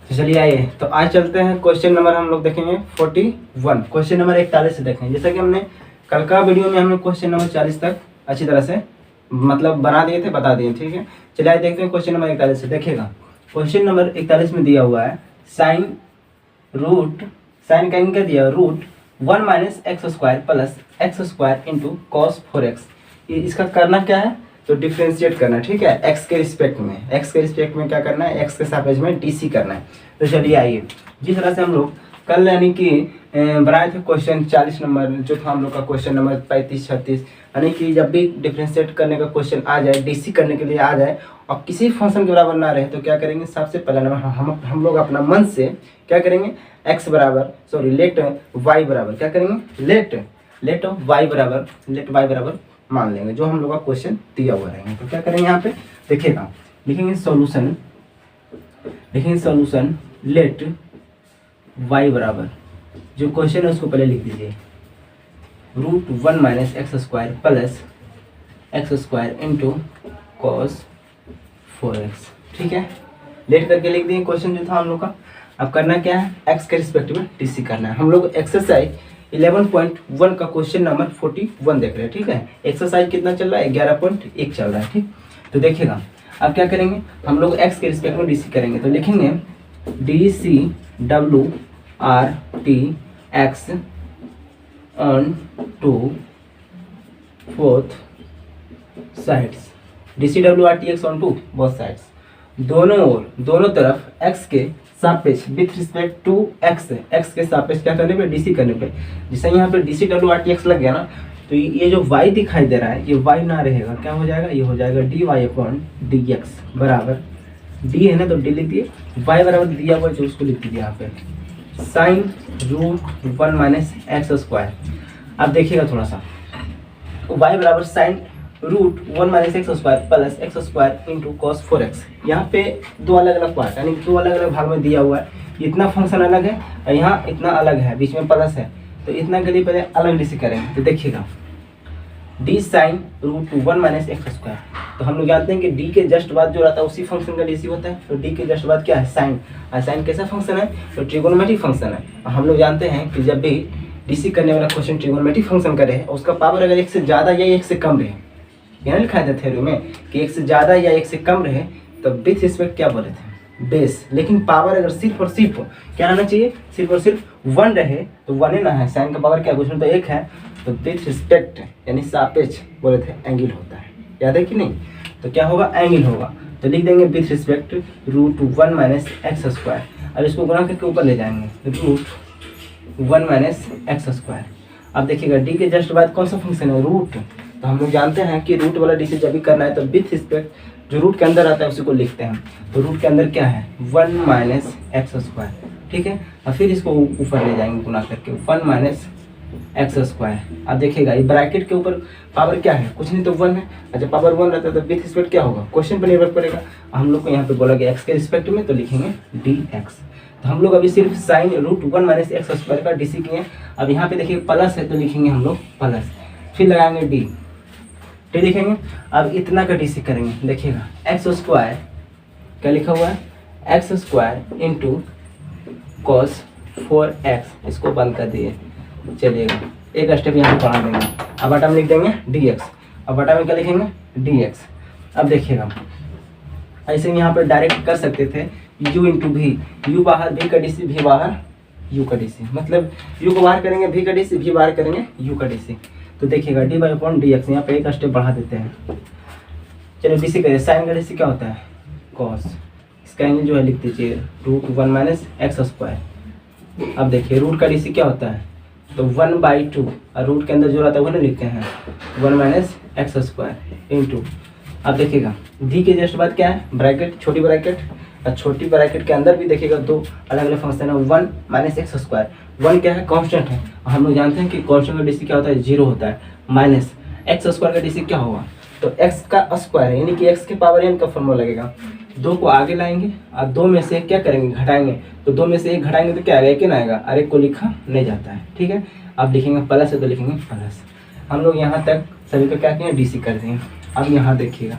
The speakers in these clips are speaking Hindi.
तो चलिए आइए, तो आज चलते हैं क्वेश्चन नंबर हम लोग देखेंगे 41। क्वेश्चन नंबर 41 से देखें। जैसा कि हमने कल का वीडियो में हमने क्वेश्चन नंबर 40 तक अच्छी तरह से मतलब बना दिए थे, बता दिए, ठीक है। चलिए आज देखते हैं क्वेश्चन नंबर 41 से। देखिएगा क्वेश्चन नंबर 41 में दिया हुआ है साइन का इनका दिया root 1 minus x square plus x square into cos 4x। इसका करना क्या है, तो डिफ्रेंशिएट करना है, ठीक है। एक्स के रिस्पेक्ट में क्या करना है, एक्स के सापेक्ष में डीसी करना है। तो चलिए आइए, जिस तरह से हम लोग कल यानी कि बनाए थे क्वेश्चन 40 नंबर जो था हम लोग का क्वेश्चन नंबर 35 36, यानी कि जब भी डिफ्रेंशिएट करने का क्वेश्चन आ जाए, डीसी करने के लिए आ जाए और किसी फंक्शन के बराबर ना रहे, तो क्या करेंगे, सबसे पहला नंबर हम लोग अपना मन से क्या करेंगे, एक्स बराबर लेट वाई बराबर क्या करेंगे, लेट वाई बराबर मान लेंगे, जो हम लोग का क्वेश्चन दिया हुआ रहेंगे। तो क्या करेंगे, यहाँ पे देखिएगा, लिखेंगे सॉल्यूशन लेट वाई बराबर, जो क्वेश्चन है उसको पहले लिख दीजिए, root 1 minus x square plus x square into cos 4x, ठीक है। लेट करके लिख दिए क्वेश्चन जो था हम लोग का। अब करना क्या है, एक्स के रिस्पेक्ट में डीसी करना है। हम लोग एक्सरसाइज 11.1 का क्वेश्चन नंबर 41 देख रहे हैं, ठीक है। एक्सरसाइज कितना चल रहा है, 11.1 चल रहा है, ठीक। तो देखिएगा अब क्या करेंगे, हम लोग एक्स के रिस्पेक्ट में डीसी करेंगे। तो लिखेंगे DC W R T x on to fourth sides, DC W R T x on to both sides, दोनों तरफ एक्स के सापेक्ष विथ रिस्पेक्ट टू एक्स के सापेक्ष क्या करने पे, डीसी करने पे। जैसे यहाँ पे DC W R T x लग गया ना, तो ये जो y दिखाई दे रहा है, ये y ना रहेगा, क्या हो जाएगा, ये हो जाएगा dy अपॉन dx बराबर, d है ना तो d लिख दिए, y बराबर दिया हुआ जो उसको लिख दीजिए यहाँ पे sine root 1 minus x square. अब देखिएगा थोड़ा सा, y बराबर sine root 1 minus x square plus x square into cos 4x। यहाँ पे दो अलग अलग पार्ट यानी दो अलग अलग भाग में दिया हुआ है। इतना फंक्शन अलग है और यहाँ इतना अलग है, बीच में प्लस है, तो इतना के लिए पहले अलग डीसी करेंगे। तो देखिएगा d sine root 1 minus x square, तो हम लोग जानते हैं कि डी के जस्ट बाद जो रहता है उसी फंक्शन का डीसी होता है। तो डी के जस्ट बाद क्या है, साइन, और साइन कैसा फंक्शन है, तो ट्रिगोनोमेट्रिक फंक्शन है। और हम लोग जानते हैं कि जब भी डीसी करने वाला क्वेश्चन ट्रिगोनोमेट्रिक फंक्शन का रहे, उसका पावर अगर 1 से ज़्यादा या 1 से कम रहे, यहाँ लिखा था थ्योरी में कि 1 से ज़्यादा या 1 से कम रहे, तो विथ रिस्पेक्ट क्या बोले थे, बेस। लेकिन पावर अगर सिर्फ और सिर्फ क्या रहना चाहिए, सिर्फ और सिर्फ 1 रहे, तो 1 ही ना है, साइन का पावर क्या क्वेश्चन तो 1 है, तो विथ रिस्पेक्ट यानी सापेक्ष बोले थे एंगल होता है, याद है कि नहीं। तो क्या होगा, एंगल होगा। तो लिख देंगे with respect root 1 minus x square. अब इसको गुणा करके ऊपर ले जाएंगे, रूट 1 माइनस एक्स स्क्वायर। अब देखिएगा डी के जस्ट बाद कौन सा फंक्शन है, रूट। तो हम लोग जानते हैं कि रूट वाला डीसी जब भी करना है तो विथ रिस्पेक्ट जो रूट के अंदर आता है उसी को लिखते हैं। तो रूट के अंदर क्या है, 1 माइनस एक्स स्क्वायर, ठीक है। और फिर इसको ऊपर ले जाएंगे गुना करके 1 माइनस एक्स स्क्वायर। अब देखिएगा ये ब्रैकेट के ऊपर पावर क्या है, कुछ नहीं तो 1 है। अच्छा पावर 1 रहता है तो विथ रिस्पेक्ट क्या होगा, क्वेश्चन पर निर्भर करेगा। हम लोग को यहाँ पे बोला गया एक्स के रिस्पेक्ट में, तो लिखेंगे डी एक्स। तो हम लोग अभी सिर्फ sine root 1 minus x square का डीसी किए। अब यहाँ पे देखिए प्लस है तो लिखेंगे हम लोग प्लस, फिर लगाएंगे डी लिखेंगे। अब इतना का डीसी करेंगे, देखिएगा एक्स स्क्वायर क्या लिखा हुआ है, x square into cos 4x, इसको बंद कर दिए। चलिएगा एक स्टेप यहाँ पे बढ़ा देंगे, अब बटा में लिख देंगे dx। अब बटा में क्या लिखेंगे, dx। अब देखिएगा ऐसे यहाँ पे डायरेक्ट कर सकते थे u इंटू भी, u बाहर v का डीसी, v बाहर u का डीसी, मतलब u को बाहर करेंगे v का डीसी, v बाहर करेंगे u का डीसी। तो देखिएगा D by upon d x, यहाँ पे एक स्टेप बढ़ा देते हैं। चलिए डीसी करिए, साइन का डीसी क्या होता है, कॉस, इसका एंगल जो है लिख दीजिए रूट 1 माइनस एक्स स्क्वायर। अब देखिए रूट का डीसी क्या होता है, तो 1/2, और रूट के अंदर जो रहता है वो ना लिखते हैं 1 माइनस एक्स स्क्वायर इंटू। अब देखिएगा डी के जस्ट बाद क्या है, ब्रैकेट, छोटी ब्रैकेट, और छोटी ब्रैकेट के अंदर भी देखिएगा दो अलग अलग फंक्शन है, 1 माइनस एक्स स्क्वायर। 1 क्या है, कांस्टेंट है, हम लोग जानते हैं कि कांस्टेंट का डीसी क्या होता है, 0 होता है। माइनस एक्स स्क्वायर का डीसी क्या होगा, तो एक्स का स्क्वायर है, यानी कि एक्स के पावर n का फॉर्मूला लगेगा। 2 को आगे लाएंगे और 2 में से क्या करेंगे, घटाएंगे। तो 2 में से 1 घटाएंगे तो क्या आएगा, एक ना आएगा, और 1 को लिखा नहीं जाता है, ठीक है। अब लिखेंगे प्लस है तो लिखेंगे प्लस। हम लोग यहाँ तक सभी को क्या किए, डीसी कर देंगे। अब यहाँ देखिएगा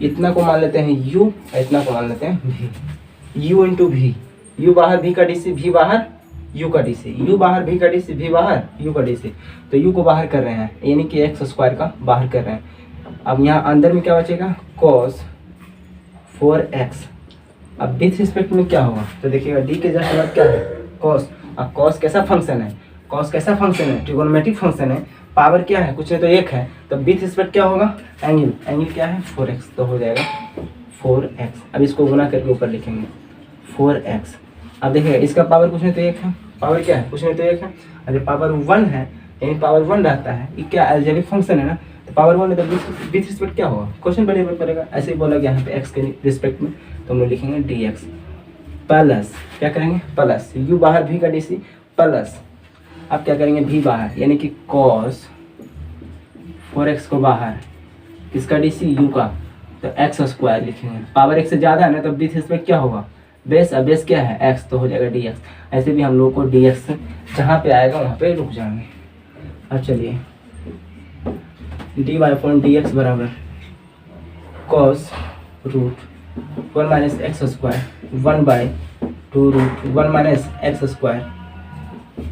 इतना को मान लेते हैं u, इतना को मान लेते हैं v, u into v, u बाहर v का dc, v बाहर u का dc, u बाहर v का dc, v बाहर u का dc, तो u को बाहर कर रहे हैं यानी कि एक्स स्क्वायर का बाहर कर रहे हैं। अब यहाँ अंदर में क्या बचेगा, cos 4x। अब विथ रिस्पेक्ट में क्या होगा, तो देखिएगा डी के जस्ट बाद क्या है, cos। अब cos कैसा फंक्शन है, cos कैसा फंक्शन है, ट्रिगोनोमेट्रिक फंक्शन है, पावर क्या है, कुछ नहीं तो एक है, तो विथ रिस्पेक्ट क्या होगा, एंगल, एंगल क्या है 4x, तो हो जाएगा 4x। अब इसको गुना करके ऊपर लिखेंगे 4x। अब देखिएगा इसका पावर कुछ नहीं तो एक है, पावर क्या है, कुछ नहीं तो एक है, अरे पावर 1 है यानी पावर 1 रहता है, ये क्या अलजेब्रिक फंक्शन है ना, तो पावर 1 है तो विथ रिस्पेक्ट क्या होगा, क्वेश्चन पर निर्भर करेगा। ऐसे ही बोला गया यहाँ पे x के रिस्पेक्ट में, तो हम लोग लिखेंगे dx प्लस क्या करेंगे, प्लस u बाहर v का dc प्लस, अब क्या करेंगे v बाहर यानी कि cos 4x को बाहर किसका dc, u का, तो एक्स स्क्वायर लिखेंगे। पावर एक से ज़्यादा है ना तो विथ रिस्पेक्ट क्या होगा, बेस, अब बेस क्या है x, तो हो जाएगा dx। ऐसे भी हम लोग को dx जहाँ पे आएगा वहाँ पे रुक जाएंगे। अब चलिए dy अपॉन dx बराबर cos root 1 minus x square 1/2 root 1 minus x square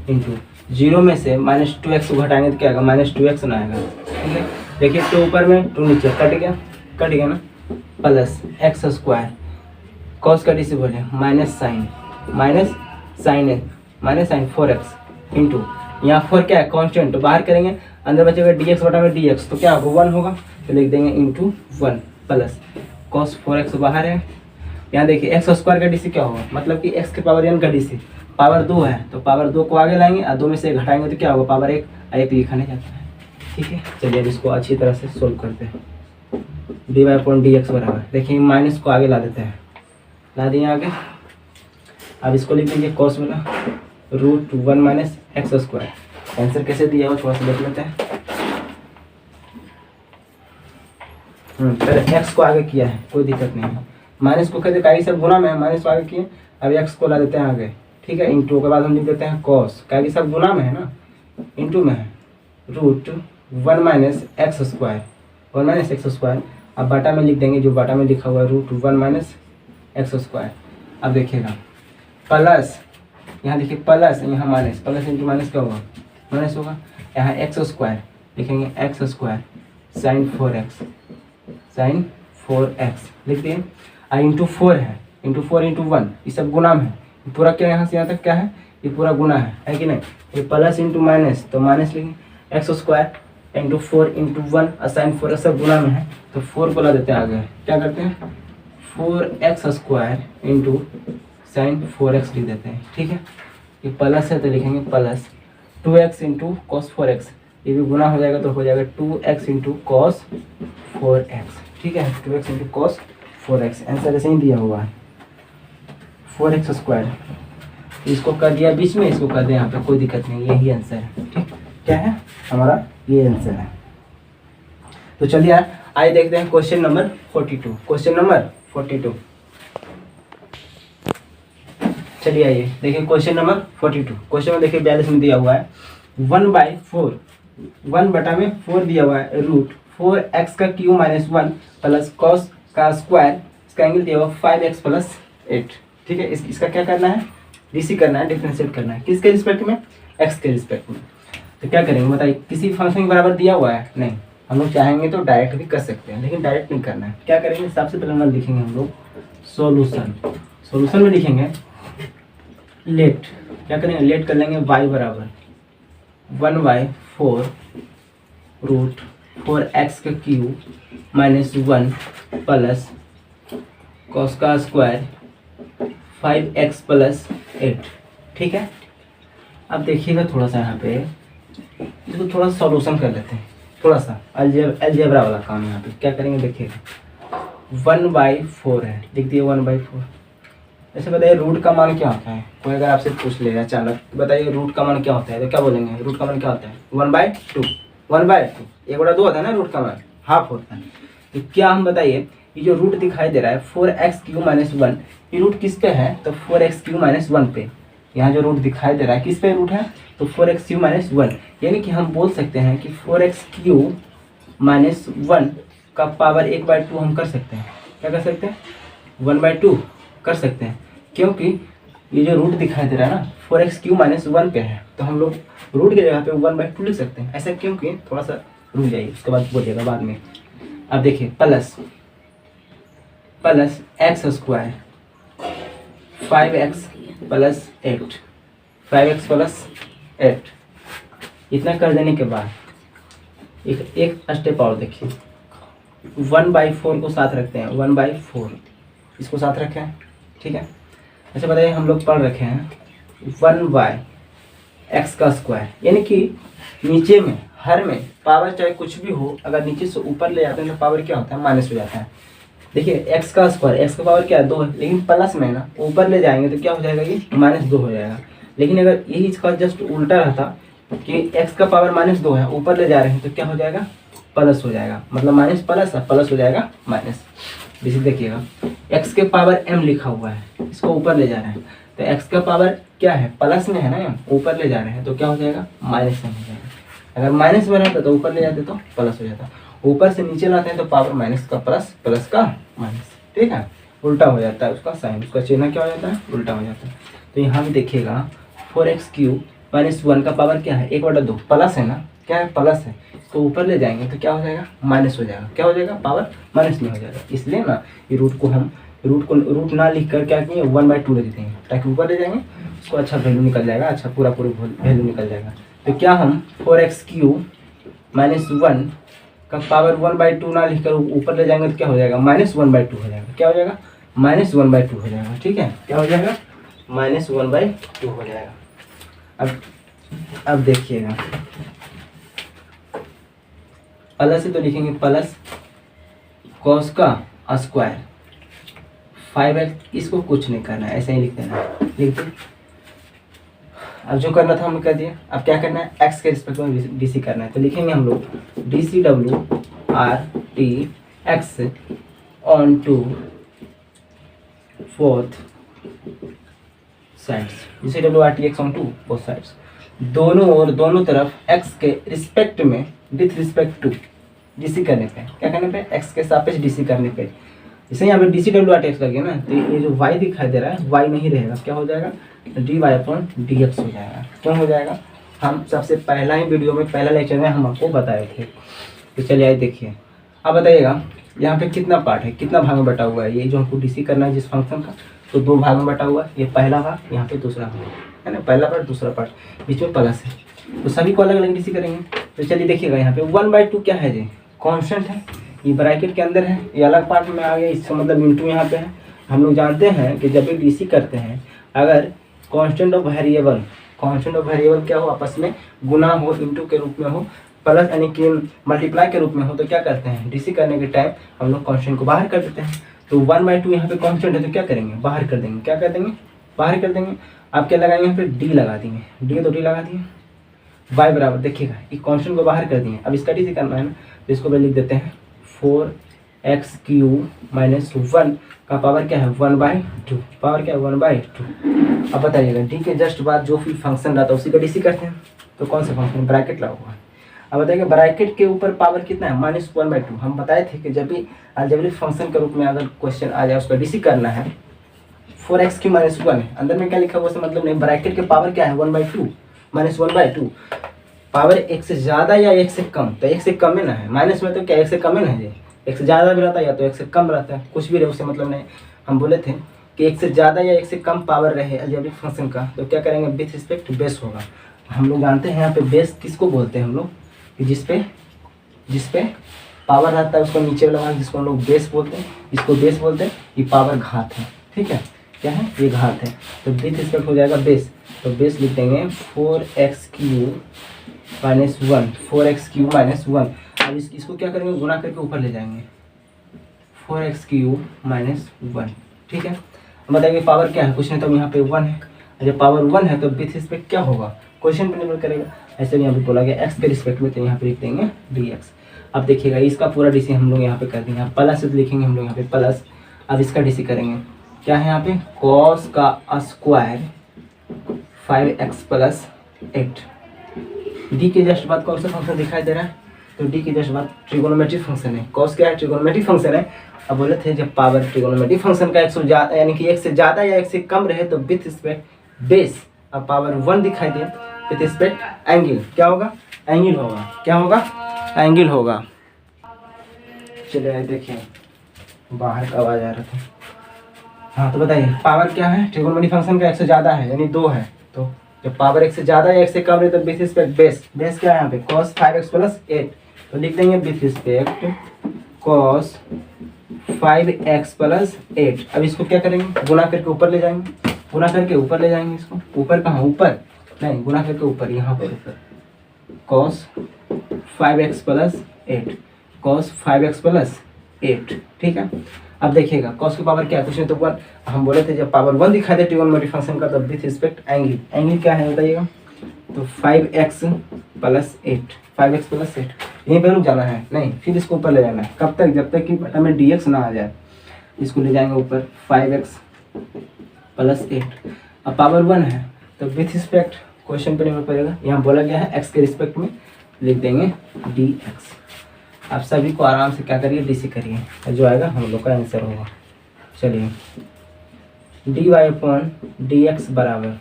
into 0 में से -2x को घटाएंगे तो क्या आएगा, -2x ना आएगा। ठीक है, देखिए 2 ऊपर में 2 नीचे, कट गया ना, प्लस एक्स स्क्वायर कॉस का डीसी बोले माइनस साइन 4x इंटू यहाँ 4 क्या है, कांस्टेंट, तो बाहर करेंगे अंदर बचेगा dx बटा में dx, तो क्या होगा 1 होगा, तो लिख देंगे इंटू 1 प्लस cos 4x बाहर है। यहाँ देखिए एक्स स्क्वायर का डीसी क्या होगा, मतलब कि x के पावर n का डीसी पावर 2 है, तो पावर 2 को आगे लाएंगे और 2 में से घटाएंगे तो क्या होगा, पावर 1 लिखा नहीं जाता है। ठीक है, चलिए अब इसको अच्छी तरह से सोल्व करते हैं। dy अपॉन dx बराबर, देखिए माइनस को आगे ला देते हैं, ला दिए आगे। अब इसको लिख देंगे cos वाला root 1 minus x square. Answer कैसे दिया हो थोड़ा सा देख लेते हैं। पहले एक्स को आगे किया है, कोई दिक्कत नहीं है, माइनस को कहते काई सब गुना में है, माइनस को आगे किए, अब एक्स को ला देते हैं आगे। ठीक है, इंटू के बाद हम लिख देते हैं cos, काई सब गुना में है ना, इंटू में है, रूट 1 माइनस एक्स स्क्वायर, अब बाटा में लिख देंगे, जो बाटा में लिखा हुआ है रूट 1 माइनस एक्स स्क्वायर। अब देखिएगा प्लस, यहाँ देखिए प्लस, यहाँ माइनस, प्लस इंटू माइनस क्या होगा, माइनस होगा। यहाँ एक्स स्क्वायर लिखेंगे, एक्स स्क्वायर साइन 4x लिख दिए, इंटू 4 है, इंटू 4 इंटू 1, ये सब गुना में है, पूरा क्या यहाँ से यहाँ तक क्या है, ये पूरा गुना है कि नहीं, ये प्लस इंटू माइनस, तो माइनस लिखेंगे एक्स स्क्वायर इंटू 4 इंटू 1 और साइन 4 सब गुना में है, तो 4 को ला देते हैं आगे, क्या करते हैं 4x square into sine 4x लिख देते हैं। ठीक है, ये प्लस है तो लिखेंगे plus 2x into cos 4x, ये भी गुना हो जाएगा तो हो जाएगा 2x इंटू कॉस 4x। ठीक है, 2x into cos 4x, answer ऐसे ही दिया हुआ है 4x स्क्वायर। इसको कर दिया बीच में, इसको कर दिया यहाँ पे, कोई दिक्कत नहीं, यही आंसर है। ठीक, क्या है हमारा, ये आंसर है। तो चलिए आइए देखते हैं क्वेश्चन नंबर 42। क्वेश्चन नंबर 42, चलिए आइए देखिए क्वेश्चन नंबर 42। क्वेश्चन में देखिए 42 में दिया हुआ है 1/4, 1 बटा में 4 दिया हुआ है, रूट 4x का क्यू माइनस 1 प्लस कॉस का स्क्वायर, इसका एंगल दिया हुआ 5x प्लस 8। ठीक है, इसका क्या करना है, डीसी करना है, डिफरेंशिएट करना है, किसके रिस्पेक्ट में, x के रिस्पेक्ट में। तो क्या करेंगे बताइए, किसी फंक्शन के बराबर दिया हुआ है, नहीं, हम लोग चाहेंगे तो डायरेक्ट भी कर सकते हैं, लेकिन डायरेक्ट नहीं करना है। क्या करेंगे, सबसे पहले हम लिखेंगे हम लोग सॉल्यूशन में लिखेंगे लेट, क्या करेंगे, लेट कर लेंगे y बराबर 1/4 रूट 4x का क्यू माइनस 1 प्लस कॉस का स्क्वायर 5x प्लस 8। ठीक है, अब देखिएगा थोड़ा सा यहाँ पे, इसको थोड़ा सा सॉल्यूशन कर लेते हैं, थोड़ा सा अलजेब्रा वाला काम। यहाँ पे क्या करेंगे देखिएगा 1/4 है, लिख दिए 1/4। ऐसे बताइए रूट का मान क्या होता है, कोई अगर आपसे पूछ लेगा अचानक, तो बताइए रूट का मान क्या होता है, तो क्या बोलेंगे, रूट का मान क्या होता है 1/2, 1/2, 1/2 होता है ना रूट का मान, हाफ होता है। तो क्या हम बताइए, ये जो रूट दिखाई दे रहा है 4x क्यू माइनस 1, ये रूट किस पे है, तो 4x क्यू माइनस 1 पे। यहाँ जो रूट दिखाई दे रहा है किस पे रूट है, तो 4x क्यू माइनस 1, यानी कि हम बोल सकते हैं कि 4x क्यू माइनस 1 का पावर 1/2 हम कर सकते हैं। क्या कर सकते हैं, 1/2 कर सकते हैं, क्योंकि ये जो रूट दिखाई दे रहा है ना 4x³ माइनस 1 पे है, तो हम लोग रूट की जगह पे 1/2 लिख सकते हैं। ऐसा क्योंकि थोड़ा सा रुक जाइए, उसके बाद बोलिएगा बाद में। अब देखिए plus x² 5x plus 8 5x plus 8 इतना कर देने के बाद एक स्टेप और देखिए, 1/4 को साथ रखते हैं, 1/4 इसको साथ रखें, ठीक है। अच्छा बताइए, हम लोग पढ़ रखे हैं 1/x², यानी कि नीचे में हर में पावर चाहे कुछ भी हो, अगर नीचे से ऊपर ले जाते हैं तो पावर क्या होता है, माइनस हो जाता है। देखिए x² x का पावर क्या है 2 है, लेकिन प्लस में ना ऊपर ले जाएंगे तो क्या हो जाएगा, ये -2 हो जाएगा। लेकिन अगर यही इसका जस्ट उल्टा रहता कि x का पावर -2 है, ऊपर ले जा रहे हैं तो क्या हो जाएगा, प्लस हो जाएगा। मतलब माइनस प्लस है, प्लस हो जाएगा माइनस। जैसे देखिएगा x के पावर m लिखा हुआ है, इसको ऊपर ले जा रहे हैं तो x का पावर क्या है, प्लस में है ना, ऊपर ले जा रहे हैं तो क्या हो जाएगा, माइनस में हो जाएगा। अगर माइनस में रहता तो ऊपर ले जाते तो प्लस हो जाता, ऊपर से नीचे लाते हैं तो पावर माइनस का प्लस, प्लस का माइनस, ठीक है। उल्टा हो जाता है उसका साइन, उसका चिन्ह क्या हो जाता है, उल्टा हो जाता है। तो यहाँ भी देखिएगा 4x³ माइनस 1 का पावर क्या है, 1/2 प्लस है ना, क्या है, प्लस है। तो ऊपर ले जाएंगे तो क्या हो जाएगा, माइनस हो जाएगा। क्या हो जाएगा, पावर माइनस में हो जाएगा। इसलिए ना ये रूट ना लिख कर क्या किए 1/2 ले देते हैं, ताकि ऊपर ले जाएंगे उसको अच्छा वैल्यू निकल जाएगा, अच्छा पूरा वैल्यू निकल जाएगा। तो क्या हम 4x³ माइनस 1 का पावर 1/2 ना लिख कर ऊपर ले जाएंगे तो क्या हो जाएगा, -1/2 हो जाएगा। क्या हो जाएगा, -1/2 हो जाएगा, ठीक है। क्या हो जाएगा, -1/2 हो जाएगा। अब देखिएगा प्लस से तो लिखेंगे प्लस cos का स्क्वायर 5x, इसको कुछ नहीं करना है, ऐसे ही लिख देना है, लिख दे। अब जो करना था हमने कर दिया, अब क्या करना है, x के रिस्पेक्ट में डीसी करना है। तो लिखेंगे हम लोग dCWRT x on to fourth sides, dCWRT x on to both sides, दोनों तरफ x के रिस्पेक्ट में विथ रिस्पेक्ट टू डीसी करने पे, क्या करने पे, x के सापेक्ष डीसी करने पे। जैसे यहाँ पे dCWRT x लगे ना, तो ये जो y दिखाई दे रहा है y नहीं रहेगा, क्या हो जाएगा, dy/dx हो जाएगा। क्यों हो जाएगा, हम सबसे पहला ही वीडियो में, पहला लेक्चर में हम आपको बताए थे। तो चलिए आइए देखिए। अब बताइएगा यहाँ पे कितना पार्ट है, कितना भाग में बटा हुआ है, ये जो हमको डीसी करना है जिस फंक्शन का, तो 2 भाग में बटा हुआ है। ये पहला भाग, यहाँ पे दूसरा भाग है ना, पहला पार्ट दूसरा पार्ट, बीच में प्लस है, तो सभी को अलग अलग डीसी करेंगे। तो चलिए देखिएगा यहाँ पे 1/2 क्या है जी, कांस्टेंट है, ये ब्रैकेट के अंदर है, ये अलग पार्ट में आ गया, इसका मतलब इंटू यहाँ पे है। हम लोग जानते हैं कि जब भी डीसी करते हैं, अगर कांस्टेंट ऑफ वेरिएबल क्या हो, आपस में गुना हो, इंटू के रूप में हो, प्लस यानी कि मल्टीप्लाई के रूप में हो, तो क्या करते हैं, डीसी करने के टाइम हम लोग कांस्टेंट को बाहर कर देते हैं। तो 1/2 यहाँ पे कांस्टेंट है तो क्या करेंगे, बाहर कर देंगे। क्या कर देंगे, बाहर कर देंगे। आप क्या लगाएंगे, यहाँ पे डी लगा देंगे, डी तो डी लगा दिए, y बराबर देखिएगा ये कांस्टेंट को बाहर कर दिए। अब इसका डीसी करना है ना, तो इसको लिख देते हैं 4x³ माइनस 1 का पावर क्या है, 1/2, पावर क्या है, 1/2। अब बताइएगा डी के जस्ट बाद जो भी फंक्शन रहता है उसी का डीसी करते हैं। तो कौन सा फंक्शन, ब्रैकेट लगा हुआ है। अब बताइएगा ब्रैकेट के ऊपर पावर कितना है, -1/2। हम बताए थे कि जब भी अलजेब्रिक फंक्शन के रूप में अगर क्वेश्चन आ जाए, उसका डीसी करना है, 4x³ माइनस 1 है, अंदर में क्या लिखा हुआ है मतलब नहीं, ब्रैकेट के पावर क्या है 1/2 -1/2। पावर एक से ज़्यादा या एक से कम, तो एक से कम है ना है, माइनस में तो क्या एक से कम है ना है, एक से ज़्यादा भी रहता है या तो एक से कम रहता है, कुछ भी रहे उससे मतलब नहीं। हम बोले थे कि एक से ज़्यादा या एक से कम पावर रहे अलजेब्रिक फंक्शन का, तो क्या करेंगे, विथ रिस्पेक्ट बेस होगा। हम लोग जानते हैं यहाँ पे बेस किसको बोलते हैं हम लोग, कि जिस पे पावर रहता है उसको नीचे लगा, जिसको हम लोग बेस बोलते हैं, इसको बेस बोलते हैं। ये पावर घात है, ठीक है, क्या है, ये घात है, तो विथ रिस्पेक्ट हो जाएगा बेस। तो बेस लिख देंगे 4x³ माइनस 1, 4x³ माइनस 1। अब इसको क्या करेंगे, गुना करके ऊपर ले जाएंगे, 4x³ माइनस 1, ठीक है। बताइए पावर क्या है, कुछ नहीं तो यहाँ पे 1 है, जब पावर 1 है तो विथ रिस्पेक्ट क्या होगा, क्वेश्चन पे निर्भर करेगा। ऐसे भी यहाँ पे बोला गया x के रिस्पेक्ट में, तो यहाँ पे लिख देंगे dx। अब देखिएगा इसका पूरा डीसी हम लोग यहाँ पे कर देंगे, प्लस से लिखेंगे हम लोग यहाँ पे प्लस। अब इसका डीसी करेंगे, क्या है यहाँ पे, cos का स्क्वायर 5x प्लस 8। डी के जस्ट बाद कौन सा फंक्शन दिखाई दे रहा है, तो डी के जस्ट बाद ट्रिगोनोमेट्रिक फंक्शन है। कॉस क्या है? ट्रिगोनोमेट्रिक फंक्शन है। अब बोले थे जब पावर ट्रिगोनोमेट्रिक फंक्शन का 1 से ज़्यादा यानी कि 1 से ज़्यादा या 1 से कम रहे तो विथ रिस्पेक्ट बेस, अब पावर 1 दिखाई दे विथ रिस्पेक्ट एंगल, क्या होगा? एंगल होगा। क्या होगा? एंगल होगा। चलिए देखिए, बाहर का आवाज आ रहा था। हाँ तो बताइए पावर क्या है? ट्रिगोनोमेट्रिक फंक्शन का 1 से ज़्यादा है यानी 2 है, तो जब पावर 1 से ज़्यादा या 1 से कम रहे तो विथ रिस्पेक्ट बेस, बेस क्या है यहाँ पे? cos 5x प्लस 8, तो लिख देंगे with respect cos 5x plus 8। अब इसको क्या करेंगे? गुना करके ऊपर ले जाएंगे, गुना करके ऊपर ले जाएंगे इसको। ऊपर कहाँ? ऊपर नहीं, गुना करके ऊपर, यहाँ पर ऊपर। cos 5x plus 8, cos 5x plus 8, ठीक है। अब देखिएगा cos की पावर क्या है? कुछ नहीं तो 1। हम बोले थे जब पावर 1 दिखाई दे ट्रिगोनोमेट्रिक फंक्शन का तब विथ रिस्पेक्ट एंगल, एंगल क्या है बताइएगा? तो 5x प्लस 8, 5x प्लस 8, यहीं पर रुक जाना है नहीं, फिर इसको ऊपर ले जाना है। कब तक? जब तक कि बटा में dx ना आ जाए। इसको ले जाएंगे ऊपर 5x प्लस 8। अब पावर 1 है तो विथ रिस्पेक्ट क्वेश्चन पर निर्भर पड़ेगा, यहाँ बोला गया है x के रिस्पेक्ट में, लिख देंगे dx। आप सभी को आराम से क्या करिए? डीसी करिए, जो आएगा हम लोग का आंसर होगा। चलिए dy/dx बराबर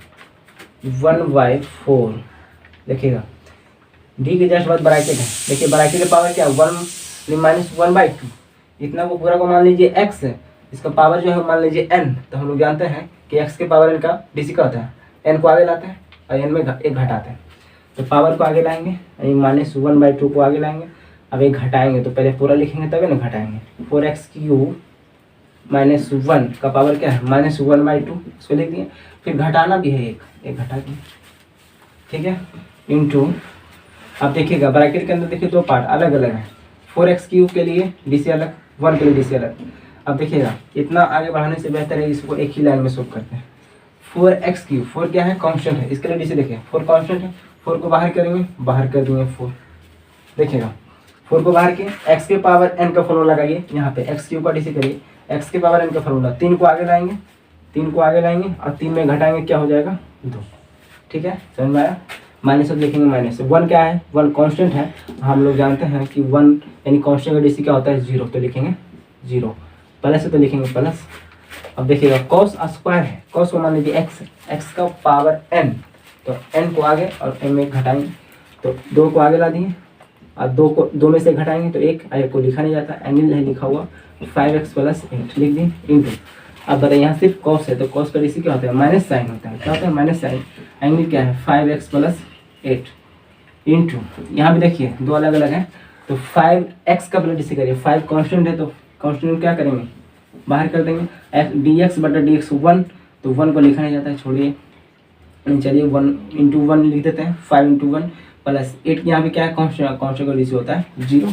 1/4। देखिएगा डी के जस्ट बाद ब्रैकेट है, देखिए ब्रैकेट की पावर क्या है? 1 माइनस 1/2, इतना को पूरा को मान लीजिए x है, इसका पावर जो है मान लीजिए n। तो हम लोग जानते हैं कि x के पावर n का डीसी का होता है, n को आगे लाते हैं और n में एक घटाते हैं। तो पावर को आगे लाएंगे यानी -1/2 को आगे लाएंगे, अब एक घटाएंगे तो पहले पूरा लिखेंगे तभी ना घटाएंगे। 4x³ -1 का पावर क्या है? -1/2, इसको लिख दिए। फिर घटाना भी है, एक घटा दिए, ठीक है, इंटू। अब देखिएगा ब्रैकेट के अंदर देखिए 2 पार्ट अलग अलग है, 4x³ के लिए डीसी अलग, 1 के लिए डीसी अलग। अब देखिएगा इतना आगे बढ़ाने से बेहतर है इसको एक ही लाइन में सोल्व करते हैं। 4x³, 4 क्या है? कांस्टेंट है, इसके लिए डीसी देखिए 4 कांस्टेंट है, 4 को बाहर करेंगे, बाहर कर देंगे 4। देखिएगा 4 को बाहर किए, x के पावर n का फॉर्मूला लगाइए, यहाँ पे x³ का डीसी करिए, x के पावर n का फॉर्मूला। 3 को आगे लाएंगे, 3 को आगे लाएंगे और 3 में घटाएंगे, क्या हो जाएगा? 2, ठीक है, समझ में आया? माइनस अब लिखेंगे माइनस। 1 क्या है? 1 कांस्टेंट है, हम लोग जानते हैं कि 1 यानी कांस्टेंट का डीसी क्या होता है? 0, तो लिखेंगे 0। प्लस है तो लिखेंगे प्लस। अब देखिएगा cos स्क्वायर है, cos को मान लीजिए x का पावर n, तो n को आगे और n में घटाएंगे, तो 2 को आगे ला दिए और 2 में से घटाएंगे तो 1, 1 को लिखा नहीं जाता, एंगल है लिखा हुआ, 5x प्लस 8 लिख दिए इंटू। अब बताइए यहाँ सिर्फ cos है तो cos का डीसी क्या होता है? माइनस साइन होता है, क्या होता है? Minus sign. एंगल क्या है? 5x प्लस 8 इंटू, यहाँ भी देखिए 2 अलग अलग हैं, तो 5x का प्लस डीसी करिए, 5 कांस्टेंट है तो कांस्टेंट क्या करेंगे? बाहर कर देंगे, dx/dx 1, तो 1 को लिखा नहीं जाता है, छोड़िए, चलिए 1 इंटू 1 लिख देते हैं, 5 इंटू 1 प्लस 8। यहाँ पे क्या है? कांस्टेंट का डीसी होता है 0।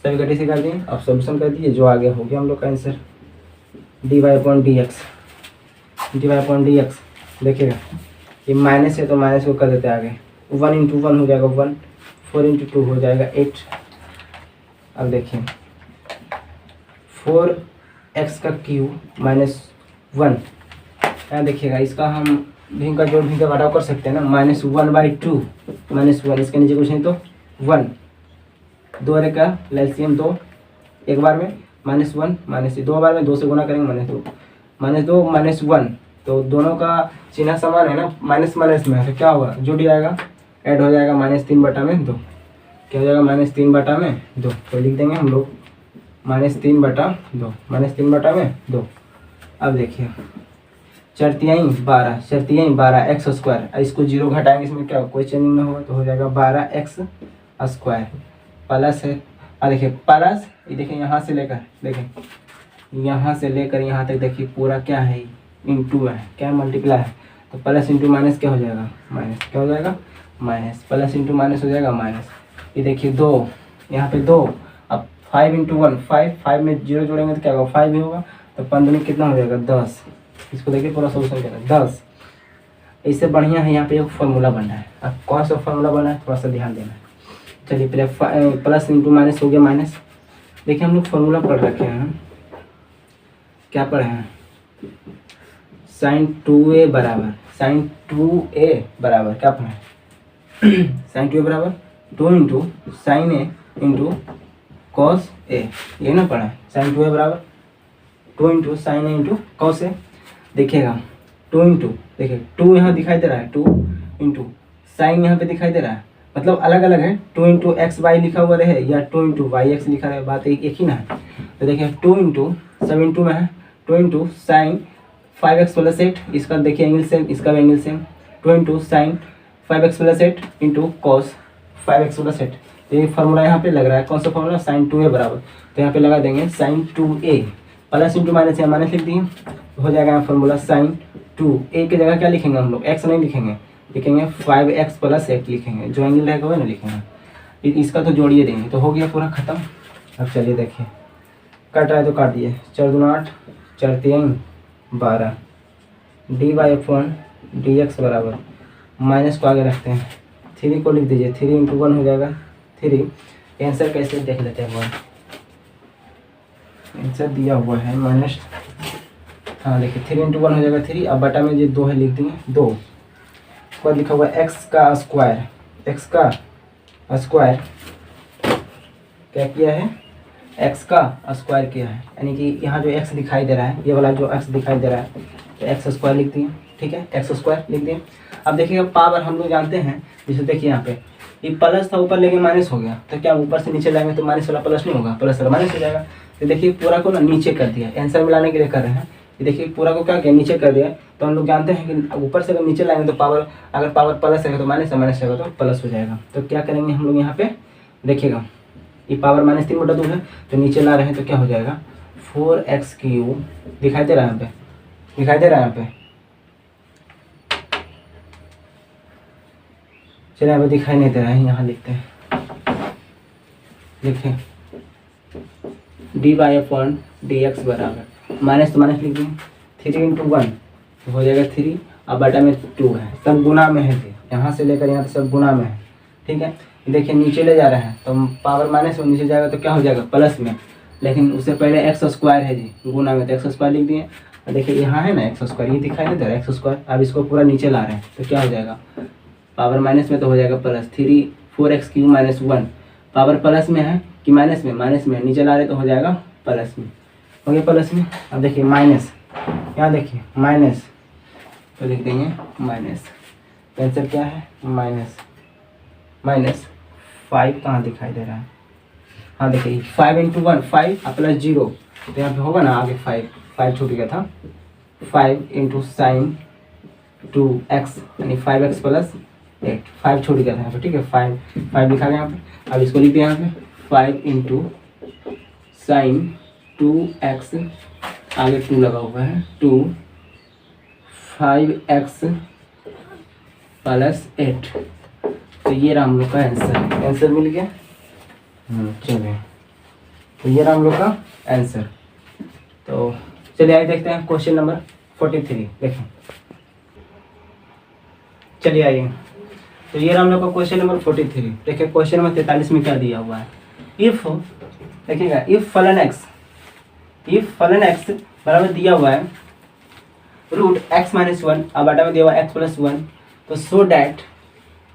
सभी का डीसी कर दिए, अब सॉल्यूशन कर दिए, जो आगे हो गया हम लोग का आंसर dy/dx। देखिएगा ये माइनस है तो माइनस को कर देते हैं आगे, 1 इंटू 1 हो जाएगा 1, 4 इंटू 2 हो जाएगा 8। अब देखिए 4x³ -1, यहाँ देखिएगा इसका हम भी का जोड़ भी का घटाव कर सकते हैं ना, -1/2 -1, इसके नीचे कुछ नहीं तो 1, 2 का LCM 2, एक बार में -1 -2 बार में 2 से गुना करेंगे -2 -1, तो दोनों का चिन्ह समान है ना, माइनस माइनस में, तो क्या होगा? जुड़ जाएगा, ऐड हो जाएगा, -3/2, क्या हो जाएगा? -3/2, तो लिख देंगे हम लोग -3/2, -3/2। अब देखिए 4×3 = 12 x², इसको 0 घटाएंगे, इसमें क्या कोई चेंजिंग ना होगा, तो हो जाएगा 12x² प्लस है। और देखिए प्लस, ये देखिए यहाँ से लेकर, देखिए यहाँ से लेकर यहाँ तक देखिए पूरा क्या है? इंटू है, क्या मल्टीप्लाई है, तो प्लस इंटू माइनस क्या हो जाएगा? माइनस, क्या हो जाएगा? माइनस, प्लस इंटू माइनस हो जाएगा माइनस। ये देखिए 2, यहाँ पे 2, अब 5 इंटू 1 5 में 0 जोड़ेंगे तो क्या होगा? 5 ही होगा, तो 15 में कितना हो जाएगा? 10। इसको देखिए पूरा सोल्यूशन क्या है? 10। इससे बढ़िया है यहाँ पे एक फार्मूला बन रहा है, अब कौन सा फार्मूला बना है थोड़ा सा ध्यान देना है। चलिए पहले प्लस इंटू माइनस हो गया माइनस। देखिए हम लोग फार्मूला पढ़ रखे हैं, क्या पढ़े हैं? sin 2a बराबर क्या पढ़े? sin 2a बराबर 2 into sin a into cos a, ये ना पढ़ा है। साइन 2a बराबर 2 into sine a into cos a. देखिएगा 2 इंटू, देखिए 2 यहाँ दिखाई दे रहा है, 2 इंटू साइन यहाँ पे दिखाई दे रहा है, मतलब अलग अलग है। 2 इंटू एक्स वाई लिखा हुआ रहे या 2 इंटू वाई एक्स लिखा रहे, बात एक ही ना है। तो देखिए 2 इंटू सब इंटू में है, 2 इंटू साइन 5x प्लस 8, इसका देखिए एंगल सेम, इसका भी angle same. 2 into sign 5x plus 8 into cos 5x plus 8। तो ये फार्मूला यहाँ पे लग रहा है, कौन सा फार्मूला, साइन 2a बराबर। तो यहाँ पे लगा देंगे sine 2a, plus into minus या माइनस लिख दिए, हो जाएगा यहाँ फार्मूला साइन 2a की जगह क्या लिखेंगे हम लोग, x नहीं लिखेंगे, लिखेंगे 5x प्लस 8 लिखेंगे, जो एंगल रहेगा वही ना लिखेंगे। इसका तो जोड़िए देंगे, तो हो गया पूरा खत्म। अब चलिए देखिए, कट रहा है तो काट दिए, 4 दूना 8, 4 3 12, d y upon d x बराबर, माइनस को आगे रखते हैं, 3 को लिख दीजिए, 3 इंटू 1 हो जाएगा 3। आंसर कैसे देख लेते हैं, वो आंसर दिया हुआ है माइनस, हाँ देखिए 3 इंटू 1 हो जाएगा 3, अब बटा में जो 2 है लिख देंगे 2, उसके बाद लिखा हुआ है एक्स का स्क्वायर, एक्स का स्क्वायर क्या किया है, एक्स का स्क्वायर किया है, यानी कि यहाँ जो एक्स दिखाई दे रहा है, ये वाला जो एक्स दिखाई दे रहा है, तो एक्स स्क्वायर लिख दिए, ठीक है, एक्स स्क्वायर लिख दिए। अब देखिएगा पावर हम लोग जानते हैं, जैसे देखिए यहाँ पे ये प्लस था ऊपर लेके माइनस हो गया, तो क्या ऊपर से नीचे लाएंगे तो माइनस वाला प्लस नहीं होगा, प्लस वाला माइनस हो जाएगा। तो देखिए पूरा को ना नीचे कर दिया, आंसर मिलाने के लिए कर रहे हैं, ये देखिए पूरा को क्या किया, नीचे कर दिया। तो हम लोग जानते हैं कि ऊपर से अगर नीचे लाएंगे तो पावर, अगर पावर प्लस रहेगा तो माइनस, माइनस रहेगा तो प्लस हो जाएगा। तो क्या करेंगे हम लोग यहाँ पे, देखिएगा ये पावर -3/2 है, तो नीचे ला रहे हैं तो क्या हो जाएगा 4x³ दिखाई दे रहा है यहाँ पे, दिखाई दे रहा है यहाँ पे, चलिए यहाँ पे दिखाई नहीं दे रहा है, यहाँ लिखते हैं, देखिए d y upon d x बराबर, माइनस तो माइनस लिख दें, 3 इंटू 1 तो हो जाएगा 3, अब बटा में 2 है, सब गुना में है, यहाँ से लेकर यहाँ तक सब गुना में है, ठीक है। देखिए नीचे ले जा रहे हैं तो पावर माइनस में नीचे जाएगा तो क्या हो जाएगा प्लस में, लेकिन उससे पहले एक्स स्क्वायर है जी, गुना में तो एक्स स्क्वायर लिख दिए। और देखिए यहाँ है ना एक्स स्क्वायर, ये दिखाई नहीं दे रहा है एक्स स्क्वायर, अब इसको पूरा नीचे ला रहे हैं तो क्या हो जाएगा, पावर माइनस में तो हो जाएगा plus 3 4x³ minus 1, power plus में है कि माइनस में, माइनस में नीचे ला रहे तो हो जाएगा प्लस में, हो गया प्लस में। अब देखिए माइनस, यहाँ देखिए माइनस, तो लिख देंगे माइनस, आंसर क्या है माइनस, माइनस 5 कहाँ दिखाई दे रहा है, हाँ देखिए 5 इंटू 1 5 प्लस 0, तो यहाँ पे होगा ना आगे 5 छूट गया था, 5 इंटू साइन 2x यानी 5x प्लस 8, 5 छूट गया था यहाँ पे, ठीक है, 5 लिखा गया यहाँ पे। अब इसको लिख दिया यहाँ पे 5 इंटू साइन 2x, आगे 2 लगा हुआ है, 2 5x प्लस 8, तो ये रहा हम लोग का आंसर मिल गया। चलिए तो ये रहा हम लोग का आंसर। तो चलिए आइए देखते हैं क्वेश्चन नंबर 43, देखें, चलिए आइए, तो ये रहा हम लोग का क्वेश्चन नंबर 43। देखिए क्वेश्चन नंबर 43 में क्या दिया हुआ है, इफ, देखिएगा इफ फलन x बराबर दिया हुआ है रूट x माइनस 1, अब बटा में दिया हुआ x प्लस 1, तो सो डैट,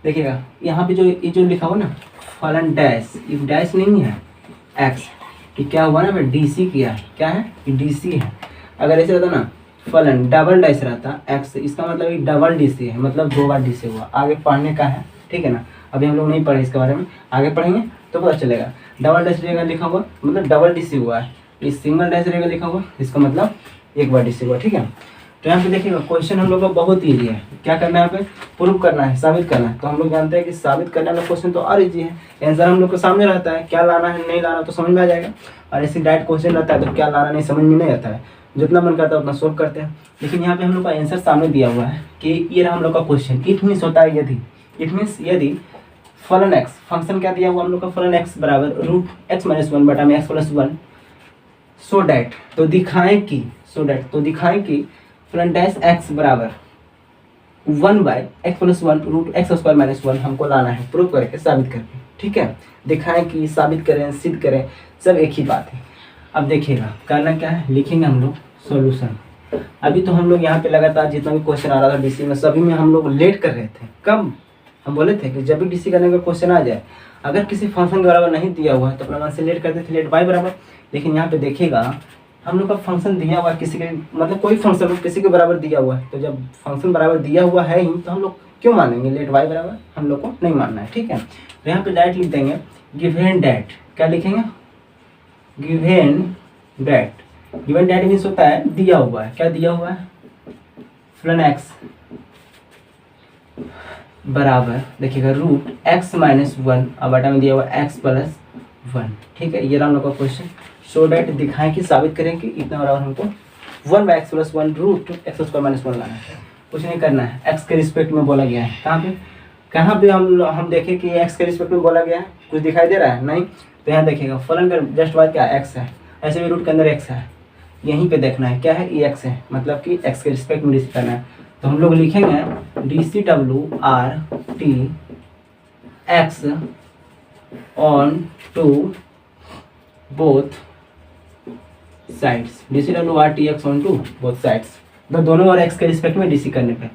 देखिएगा यहाँ पे जो ये जो लिखा हुआ ना फलन डैश, इफ डैश नहीं है x, कि क्या हुआ ना, मैं DC किया है, क्या है DC है। अगर ऐसे रहता ना फलन डबल डैश रहता x, इसका मतलब ये डबल DC है, मतलब 2 बार DC हुआ, आगे पढ़ने का है, ठीक है ना, अभी हम लोग नहीं पढ़े इसके बारे में, आगे पढ़ेंगे तो पता चलेगा। डबल डैश रहेगा लिखा हुआ मतलब डबल DC हुआ है, इस सिंगल डैश रहेगा लिखा हुआ इसका मतलब 1 बार DC हुआ, ठीक है। तो यहाँ पे देखिएगा क्वेश्चन हम लोग का बहुत ईजी है, क्या करना है यहाँ पे प्रूव करना है, साबित करना है। तो हम लोग जानते हैं कि साबित करने वाला क्वेश्चन तो और ईजी है, आंसर हम लोग के सामने रहता है, क्या लाना है नहीं लाना तो समझ में आ जाएगा। और ऐसे डायरेक्ट क्वेश्चन रहता है तो क्या लाना नहीं समझ में नहीं आता है, जितना मन करता है उतना सोल्व करते हैं। लेकिन यहाँ पे हम लोग का आंसर सामने दिया हुआ है कि ये रहा हम लोग का क्वेश्चन, इट मीन्स होता है यदि, इट मीन्स यदि फलन x, फंक्शन क्या दिया हुआ हम लोग का फलन x बराबर रूट x माइनस 1 बटा में x प्लस 1, सो डैट, तो दिखाएं कि, सो डैट तो दिखाएं कि फलन डैश x बराबर 1 by x plus 1 root x square minus 1 हमको लाना है, प्रूव करके साबित करके, ठीक है। दिखाएं कि, साबित करें, सिद्ध करें, सब एक ही बात है। अब देखिएगा करना क्या है, लिखेंगे हम लोग सॉल्यूशन। अभी तो हम लोग यहाँ पे लगातार जितना भी क्वेश्चन आ रहा था DC में, सभी में हम लोग लेट कर रहे थे, कब हम बोले थे कि जब भी डीसी करने का क्वेश्चन आ जाए, अगर किसी फंक्शन के बराबर नहीं दिया हुआ है तो अपना मान से लेट करते थे, लेट y बराबर। लेकिन यहाँ पे देखिएगा हम लोग का फंक्शन दिया हुआ है किसी के, मतलब कोई फंक्शन किसी के बराबर दिया हुआ है, तो जब फंक्शन बराबर दिया हुआ है ही तो हम लोग क्यों मानेंगे लेट y बराबर, हम लोग को नहीं मानना है, ठीक है। तो यहाँ पे डायरेक्ट लिख देंगे गिवन डैट, क्या लिखेंगे, given that. Given that means होता है दिया हुआ है, क्या दिया हुआ है, फलन एक्स बराबर देखिएगा रूट x माइनस 1 अब बटा में दिया हुआ x प्लस 1, ठीक है। ये रहा हम लोग का क्वेश्चन। सो डैट दिखाएं कि साबित करें कि इतना बराबर हमको 1/x plus 1 root x square minus 1 लाना है। कुछ नहीं करना है, x के रिस्पेक्ट में बोला गया है। कहाँ पे हम देखें कि x के रिस्पेक्ट में बोला गया है, कुछ दिखाई दे रहा है नहीं। तो यहाँ देखिएगा फलन का जस्ट बाद क्या x है, ऐसे भी रूट के अंदर x है, यहीं पे देखना है क्या है, ये x है, मतलब कि x के रिस्पेक्ट में डिस्क करना है। तो हम लोग लिखेंगे D C W R T x on to both sides, D C W R T x on to both sides, तो दोनों और x के रिस्पेक्ट में डीसी करने पे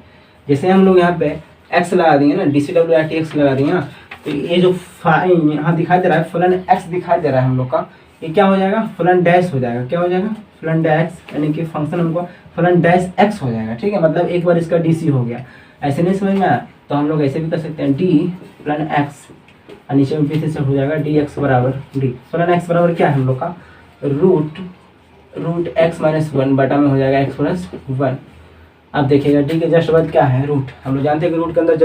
जैसे हम लोग यहाँ पे x लगा देंगे ना, D C W R T x लगा देंगे ना, तो ये जो यहाँ दिखाई दे रहा है फलन x दिखाई दे रहा है हम लोग का, ये क्या हो जाएगा, फलन डैश हो जाएगा, क्या हो जाएगा, फलन डैश, यानी कि फंक्शन हमको फलन डैश x हो जाएगा, ठीक है। मतलब एक बार इसका डीसी हो गया, ऐसे नहीं समझ में आया तो हम लोग ऐसे भी कर सकते हैं डी फलन x और नीचे में पीछे से हो जाएगा डी एक्स बराबर डी, फलन x बराबर क्या है हम लोग का, रूट x माइनस 1 बटा में हो जाएगा x प्लस 1। अब देखिएगा डी के जस्ट बाद क्या है रूट, हम लोग जानते हैं कि रूट के अंदर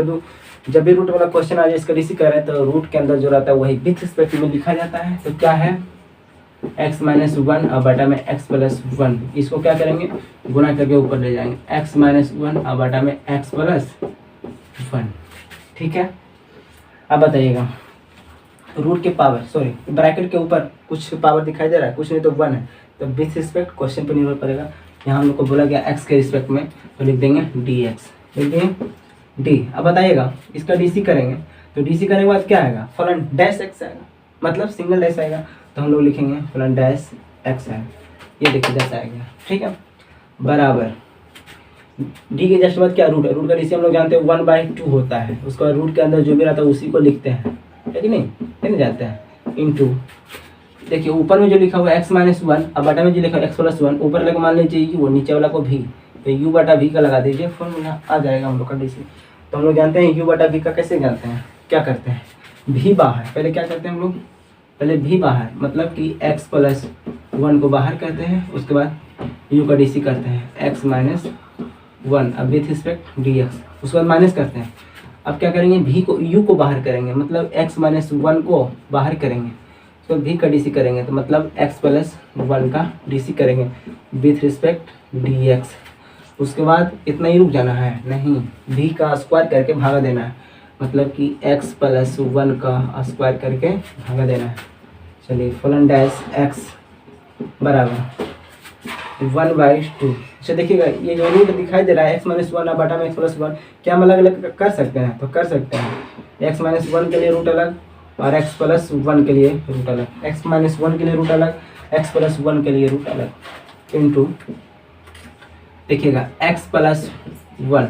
जब भी रूट वाला क्वेश्चन आ जाए इसका डीसी कर रहे हैं तो रूट के अंदर जो रहता है वही विथ रिस्पेक्ट में लिखा जाता है। तो क्या है x माइनस 1 और बटा में x प्लस 1, इसको क्या करेंगे गुना करके ऊपर ले जाएंगे x माइनस 1 और बटा में x प्लस 1, ठीक है। अब बताइएगा रूट के पावर, सॉरी ब्रैकेट के ऊपर कुछ पावर दिखाई दे रहा है, कुछ नहीं तो 1 है, तो विथ रिस्पेक्ट क्वेश्चन पर निर्भर करेगा। यहाँ हम लोग को बोला गया x के रिस्पेक्ट में, तो लिख देंगे dx, लिख देंगे d। अब बताइएगा इसका डीसी करेंगे तो डीसी करने के बाद क्या आएगा, फलन डैश x आएगा, मतलब सिंगल डैश आएगा, तो हम लोग लिखेंगे फलन डैश x है, ये देखिए डैश आएगा, ठीक है, बराबर डी के जस्ट बाद क्या रूट है, रूट का डीसी हम लोग जानते हैं 1/2 होता है, उसके बाद रूट के अंदर जो भी रहता है उसी को लिखते हैं, है कि नहीं जाते हैं, इनटू देखिए ऊपर में जो लिखा हुआ है x माइनस 1 अब बटा में जो लिखा है x प्लस 1, ऊपर वाले को मान लीजिए u, नीचे वाला को v, तो u बटा v का लगा दीजिए, फॉर्मूला आ जाएगा हम लोग का डीसी। तो हम लोग जानते हैं u बटा v का कैसे जानते हैं, क्या करते हैं v बाहर, पहले क्या करते हैं हम लोग, पहले v बाहर मतलब कि x प्लस 1 को बाहर करते हैं, उसके बाद u का डीसी करते हैं x माइनस 1 अब विथ रिस्पेक्ट dx, उसके बाद माइनस करते हैं। अब क्या करेंगे v को u को बाहर करेंगे, मतलब x माइनस 1 को बाहर करेंगे, तो v का डीसी करेंगे, तो मतलब x प्लस 1 का डीसी करेंगे विथ रिस्पेक्ट dx। उसके बाद इतना ही रुक जाना है, नहीं v का स्क्वायर करके भागा देना है, मतलब कि x प्लस 1 का स्क्वायर करके भागा देना है। चलिए फलन डैश x बराबर 1/2। अच्छा देखिएगा ये जो रूट दिखाई दे रहा है x माइनस 1 और बटा में x प्लस 1, क्या हम अलग अलग कर सकते हैं, तो कर सकते हैं x माइनस 1 के लिए रूट अलग और x प्लस 1 के लिए रूट अलग, x माइनस 1 के लिए रूट अलग, x प्लस 1 के लिए रूट अलग, इनटू देखिएगा x प्लस 1,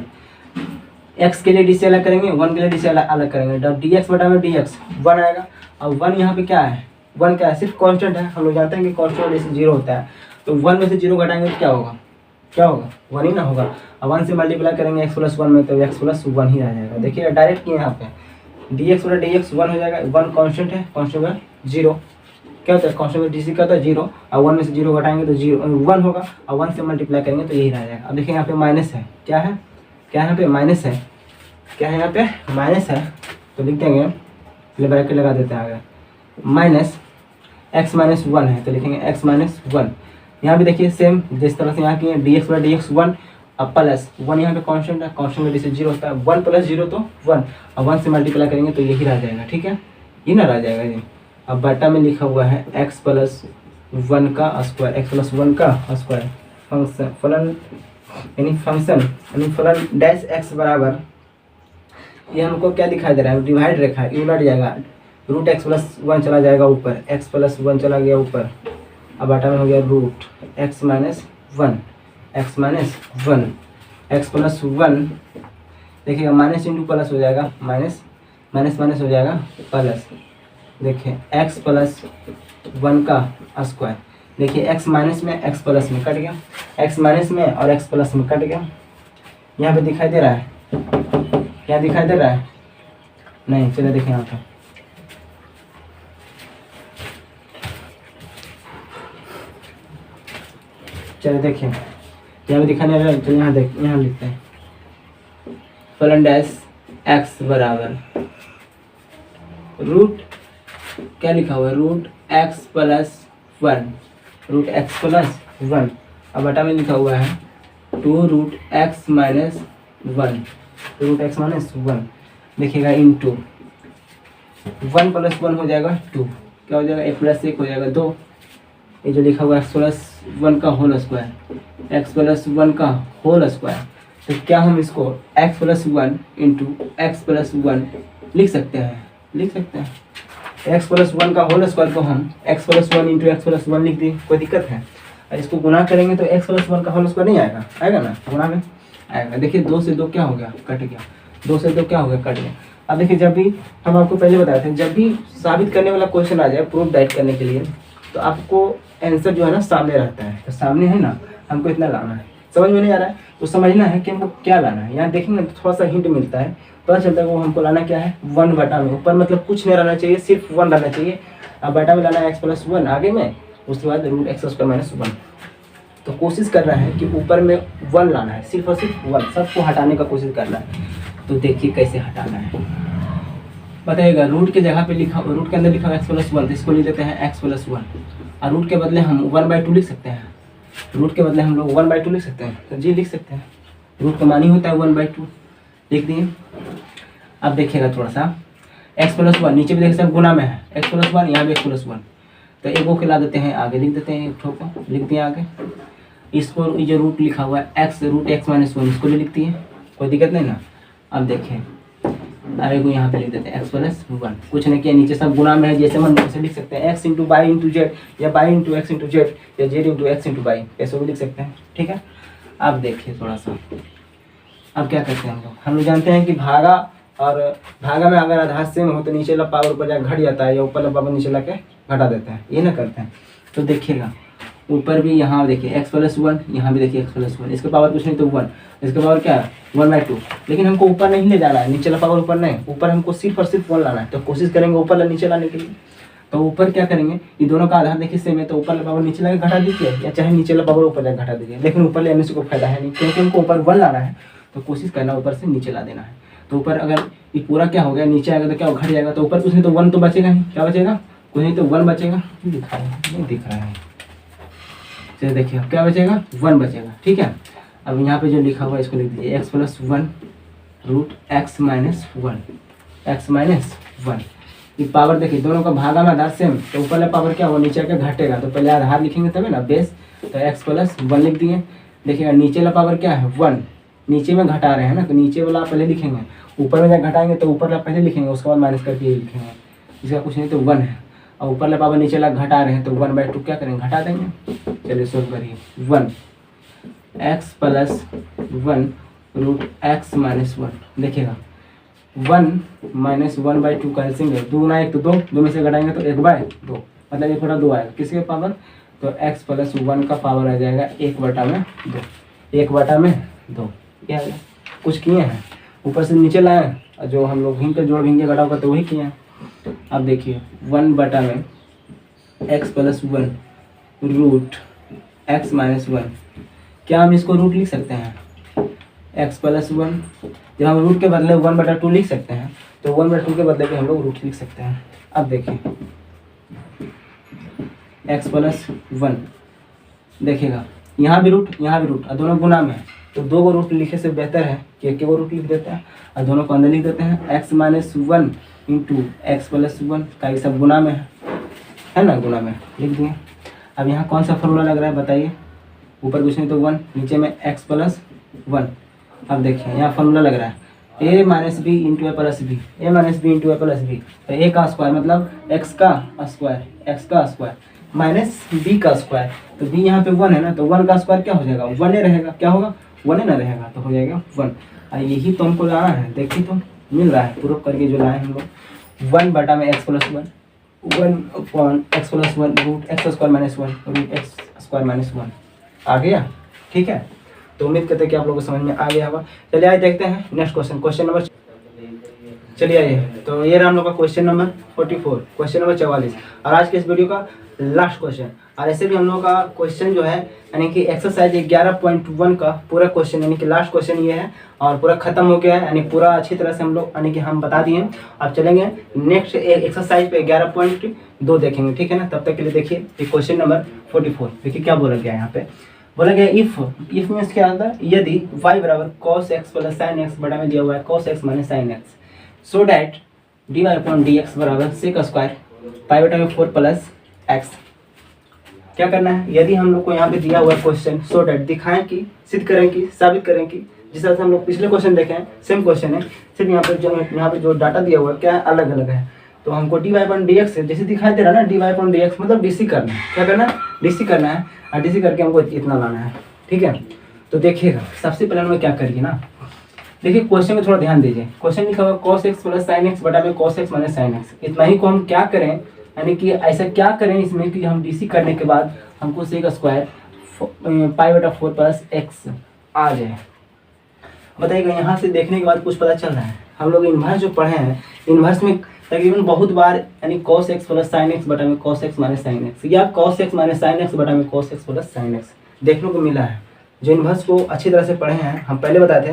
x के लिए डीसी अलग करेंगे, 1 के लिए डीसी अलग करेंगे, जब dx बटा में dx 1 आएगा, और 1 यहाँ पे क्या है, 1 क्या है, सिर्फ कांस्टेंट है, हम लोग जानते हैं कि कांस्टेंट जैसे 0 होता है, तो 1 में से 0 घटाएंगे तो क्या होगा 1 ही ना होगा, और 1 से मल्टीप्लाई करेंगे x प्लस 1 में तो x प्लस 1 ही आ जाएगा। देखिएगा डायरेक्ट किए यहाँ पे dx बटा dx 1 हो जाएगा, 1 कांस्टेंट है, कांस्टेंट का 0 क्या होता है, कांस्टेंट का डीसी क्या होता है 0, और 1 में से 0 घटाएंगे तो 1 होगा, और 1 से मल्टीप्लाई करेंगे तो यही रह जाएगा। अब देखिए यहाँ पे माइनस है, क्या है, क्या यहाँ पे माइनस है, क्या है यहाँ पे माइनस है, तो लिख देंगे पहले ब्रैकेट लगा देते हैं, अगर माइनस x माइनस 1 है तो लिखेंगे x माइनस 1। यहाँ भी देखिए सेम जिस तरह से यहाँ की dx बटा dx 1 अब प्लस 1 यहाँ पे कांस्टेंट है, कांस्टेंट में जैसे 0 होता है, 1 प्लस 0 तो 1, और 1 से मल्टीप्लाई करेंगे तो यही रह जाएगा, ठीक है, ये ना रह जाएगा ये। अब बटा में लिखा हुआ है x प्लस 1 का स्क्वायर, x प्लस 1 का स्क्वायर, फंक्शन फलन यानी फंक्शन यानी फलन डैश x बराबर, ये हमको क्या दिखाई दे रहा है, डिवाइड रेखा है, ये उलट जाएगा, रूट x प्लस 1 चला जाएगा ऊपर, x प्लस 1 चला गया ऊपर, अब बटा में हो गया root x minus 1, x minus 1, x plus 1 देखिएगा माइनस इंटू प्लस हो जाएगा, माइनस माइनस माइनस हो जाएगा प्लस। देखिए x प्लस 1 का स्क्वायर, देखिए x माइनस में x प्लस में कट गया, x माइनस में और x प्लस में कट गया। यहाँ पे दिखाई दे रहा है, क्या दिखाई दे रहा है? नहीं, चलिए देखिए यहाँ पे, चलिए देखिए यहाँ पे दिखाने वाला, चलिए यहाँ देख, यहाँ लिखते हैं फलन डैश x बराबर रूट, क्या लिखा हुआ है, root x plus 1, root x plus 1, अब बटा में लिखा हुआ है 2 root x minus 1, root x minus 1। देखिएगा इंटू 1 प्लस 1 हो जाएगा 2, क्या हो जाएगा, 1 प्लस 1 हो जाएगा 2, ये जो लिखा हुआ है x प्लस 1 का होल स्क्वायर, x प्लस 1 का होल स्क्वायर। तो क्या हम इसको x plus 1 into x plus 1 लिख सकते हैं, लिख सकते हैं। x प्लस 1 का होल स्क्वायर को हम x plus 1 into x plus 1 लिख दिए, कोई दिक्कत है? और इसको गुना करेंगे तो x प्लस 1 का होल स्क्वायर नहीं आएगा, आएगा ना, गुना में आएगा। देखिए 2 से 2 क्या हो गया, कट गया, 2 से 2 क्या हो गया, कट गया। अब देखिए जब भी हम आपको पहले बताए थे, जब भी साबित करने वाला क्वेश्चन आ जाए प्रूफ डाइट करने के लिए, तो आपको आंसर जो है ना सामने रहता है, तो सामने है ना, हमको इतना लाना है। समझ में नहीं आ रहा है तो समझना है कि हमको क्या लाना है। यहाँ देखेंगे तो थोड़ा सा हिंट मिलता है, पता चलता है वो हमको लाना क्या है, 1 बटा में, ऊपर मतलब कुछ नहीं रहना चाहिए, सिर्फ 1 रहना चाहिए। अब बटा में लाना है x प्लस 1 आगे में, उसके बाद रूट एक्स स्क्वायर माइनस 1। तो कोशिश कर रहा है कि ऊपर में 1 लाना है, सिर्फ और सिर्फ 1, सबको हटाने का कोशिश कर रहा है। तो देखिए कैसे हटाना है, बताइएगा। रूट के जगह पे लिखा, रूट के अंदर लिखा हुआ एक्स प्लस 1, तो इसको लिख देते हैं एक्स प्लस 1, और रूट के बदले हम 1/2 लिख सकते हैं, रूट के बदले हम लोग 1/2 लिख सकते हैं, तो जी लिख सकते हैं, रूट का मान ही होता है 1/2, लिख दिए। अब देखिएगा थोड़ा सा, एक्स प्लस 1 नीचे भी देख सकते हैं गुना में है, एक्स प्लस 1 यहाँ भी एक्स प्लस 1, तो एक को खिला देते हैं, आगे लिख देते हैं, एक ठो को लिख दिए आगे। इसको ये जो रूट लिखा हुआ है एक्स, रूट एक्स माइनस 1, इसको भी लिखती है, कोई दिक्कत नहीं ना। अब देखें आगे को यहाँ पे लिख देते हैं एक्स प्लस 1, कुछ नहीं किया, नीचे सब गुना में है, जैसे मन वैसे लिख सकते हैं, x into y into z, या y into x into z, या z into x into y, ऐसे भी लिख सकते हैं, ठीक है। अब देखिए थोड़ा सा, अब क्या करते हैं हम लोग जानते हैं कि भागा, और भागा में अगर आधार सेम हो तो नीचे वाला पावर ऊपर जाकर घट जाता है, या ऊपर वाला पावर नीचे ला के घटा देते हैं, ये ना करते हैं। तो देखिएगा ऊपर भी यहाँ देखिए एक्स प्लस 1, यहाँ भी देखिए एक्स प्लस 1, इसका पावर कुछ नहीं तो 1, इसका पावर क्या है 1/2, लेकिन हमको ऊपर नहीं ले जाना है, नीचे वाला पावर ऊपर नहीं, ऊपर हमको सिर्फ और सिर्फ 1 लाना है। तो कोशिश करेंगे ऊपर ला नीचे लाने के लिए। तो ऊपर क्या करेंगे, ये दोनों का आधार देखिए सेम है, तो ऊपर वाला पावर नीचे ला के घटा दीजिए, या चाहे नीचे वाला पावर ऊपर जाकर घटा दीजिए, लेकिन ऊपर लेने से कोई फायदा है नहीं, क्योंकि हमको ऊपर 1 लाना है, तो कोशिश करना ऊपर से नीचे ला देना है। तो ऊपर अगर ये पूरा क्या हो गया, नीचे आएगा तो क्या घट जाएगा, तो ऊपर कुछ नहीं तो 1 तो बचेगा ही, क्या बचेगा, कुछ नहीं तो 1 बचेगा, दिखा रहा है नहीं दिख रहा है, चलिए देखिए क्या बचेगा, 1 बचेगा, ठीक है। अब यहाँ पे जो लिखा हुआ है इसको लिख दीजिए x plus 1 root x minus 1, x minus 1। ये पावर देखिए दोनों का भागा में आधार सेम, तो ऊपर वाला पावर क्या होगा, नीचे आकर घटेगा, तो पहले आधार लिखेंगे तभी ना, बेस, तो एक्स प्लस 1 लिख दिए। देखिएगा नीचे वाला पावर क्या है 1, नीचे में घटा रहे हैं ना, तो नीचे वाला पहले लिखेंगे, ऊपर में जब घटाएंगे तो ऊपर वाला पहले लिखेंगे, उसके बाद माइनस करके ये लिखेंगे, इसका कुछ नहीं तो 1 है, और ऊपर वाला पावर नीचे वाला घटा रहे हैं, तो 1/2 क्या करेंगे, घटा देंगे। चलिए सोल्व करिए, 1 x plus 1 root x minus 1, देखिएगा 1 माइनस 1/2 कैंसिल है, 2 ना 1 तो 2, 2 में से घटाएंगे तो 1/2, मतलब 1/2 आएगा, किसके पावर, तो x प्लस 1 का पावर आ जाएगा 1/2, 1/2, क्या है कुछ किए हैं, ऊपर से नीचे लाए, और जो हम लोग भिंग के जोड़ भिंगे घटाव करते वही किए हैं। अब देखिए 1/में x plus 1 root x minus 1, क्या हम इसको रूट लिख सकते हैं, x प्लस 1, जब हम रूट के बदले 1/2 लिख सकते हैं, तो 1/2 के बदले भी हम लोग रूट लिख सकते हैं। अब देखिए x प्लस 1, देखिएगा यहाँ भी रूट और दोनों गुना में है, तो 2 रूट लिखे से बेहतर है कि 1 रूट लिख देते हैं, और दोनों को अंदर लिख देते हैं, x minus 1 into x plus 1 का ये सब गुना में है ना, गुना में लिख दिए। अब यहाँ कौन सा फॉर्मूला लग रहा है बताइए, ऊपर कुछ नहीं तो 1, नीचे में x प्लस 1। अब देखिए यहाँ फॉर्मूला लग रहा है a minus b into a plus b, a minus b into a plus b, तो a का स्क्वायर मतलब x का स्क्वायर माइनस b का स्क्वायर, तो b यहाँ पे 1 है ना, तो 1 का स्क्वायर क्या हो जाएगा, 1 ही रहेगा, क्या होगा 1 ही ना रहेगा, तो हो जाएगा 1। यही तो हमको लाना है। देखिए तो मिल रहा है, प्रूफ करके जो लाए हम लोग 1 बटा में x plus 1 1/x plus 1 root x square minus 1 root x square minus 1 आ गया। ठीक है, तो उम्मीद करते हैं कि आप लोगों को समझ में आ गया होगा। चलिए आइए देखते हैं नेक्स्ट क्वेश्चन नंबर। चलिए आइए, तो ये रहा हम लोग का क्वेश्चन नंबर 44, क्वेश्चन नंबर 44 और आज के इस वीडियो का लास्ट क्वेश्चन। और ऐसे भी हम लोग का क्वेश्चन जो है यानी कि एक्सरसाइज 11.1 का पूरा क्वेश्चन यानी कि लास्ट क्वेश्चन ये है और पूरा खत्म हो गया है, यानी पूरा अच्छी तरह से हम लोग यानी कि हम बता दिए। अब चलेंगे नेक्स्ट एक्सरसाइज पे 11.2 देखेंगे। ठीक है ना, तब तक के लिए देखिए क्वेश्चन नंबर 44। देखिए क्या बोला गया है यहाँ पे, बोला गया इफ मीन्स के अंदर यदि y बराबर cos x plus sin x बटा में दिया हुआ है cos x minus sin x so that dy upon dx बराबर sec स्क्वायर पाई बटा में 4 प्लस x। क्या करना है, यदि हम लोग को यहाँ पे दिया हुआ क्वेश्चन सो डैट दिखाएं कि सिद्ध करें कि साबित करें कि जिस तरह से हम लोग पिछले क्वेश्चन देखे हैं सेम क्वेश्चन है, सिर्फ यहाँ पे जो डाटा दिया हुआ है क्या है अलग अलग है। तो हमको dy अपॉन dx है जैसे दिखाई दे रहा है ना, dy अपॉन dx मतलब dc करना है। क्या करना है, dc करना है और डीसी करके हमको इतना लाना है। ठीक है, तो देखिएगा सबसे पहले हमें क्या करिए ना, देखिए क्वेश्चन में थोड़ा ध्यान दीजिए। क्वेश्चन लिखा हुआ cos x plus sin x बटा में cos x minus sin x। इतना ही को हम क्या करें यानी कि ऐसा क्या करें इसमें कि हम डीसी करने के बाद हमको सेक स्क्वायर पाई बटा 4 प्लस x आ जाए। बताइएगा यहाँ से देखने के बाद कुछ पता चल रहा है। हम लोग इन्वर्स जो पढ़े हैं, इन्वर्स में तकरीबन बहुत बार यानी cos x plus sin x बटा में cos x minus sin x या cos x minus sin x बटा में cos x plus sin x देखने को मिला है। जो इन्वर्स को अच्छी तरह से पढ़े हैं, हम पहले बताए थे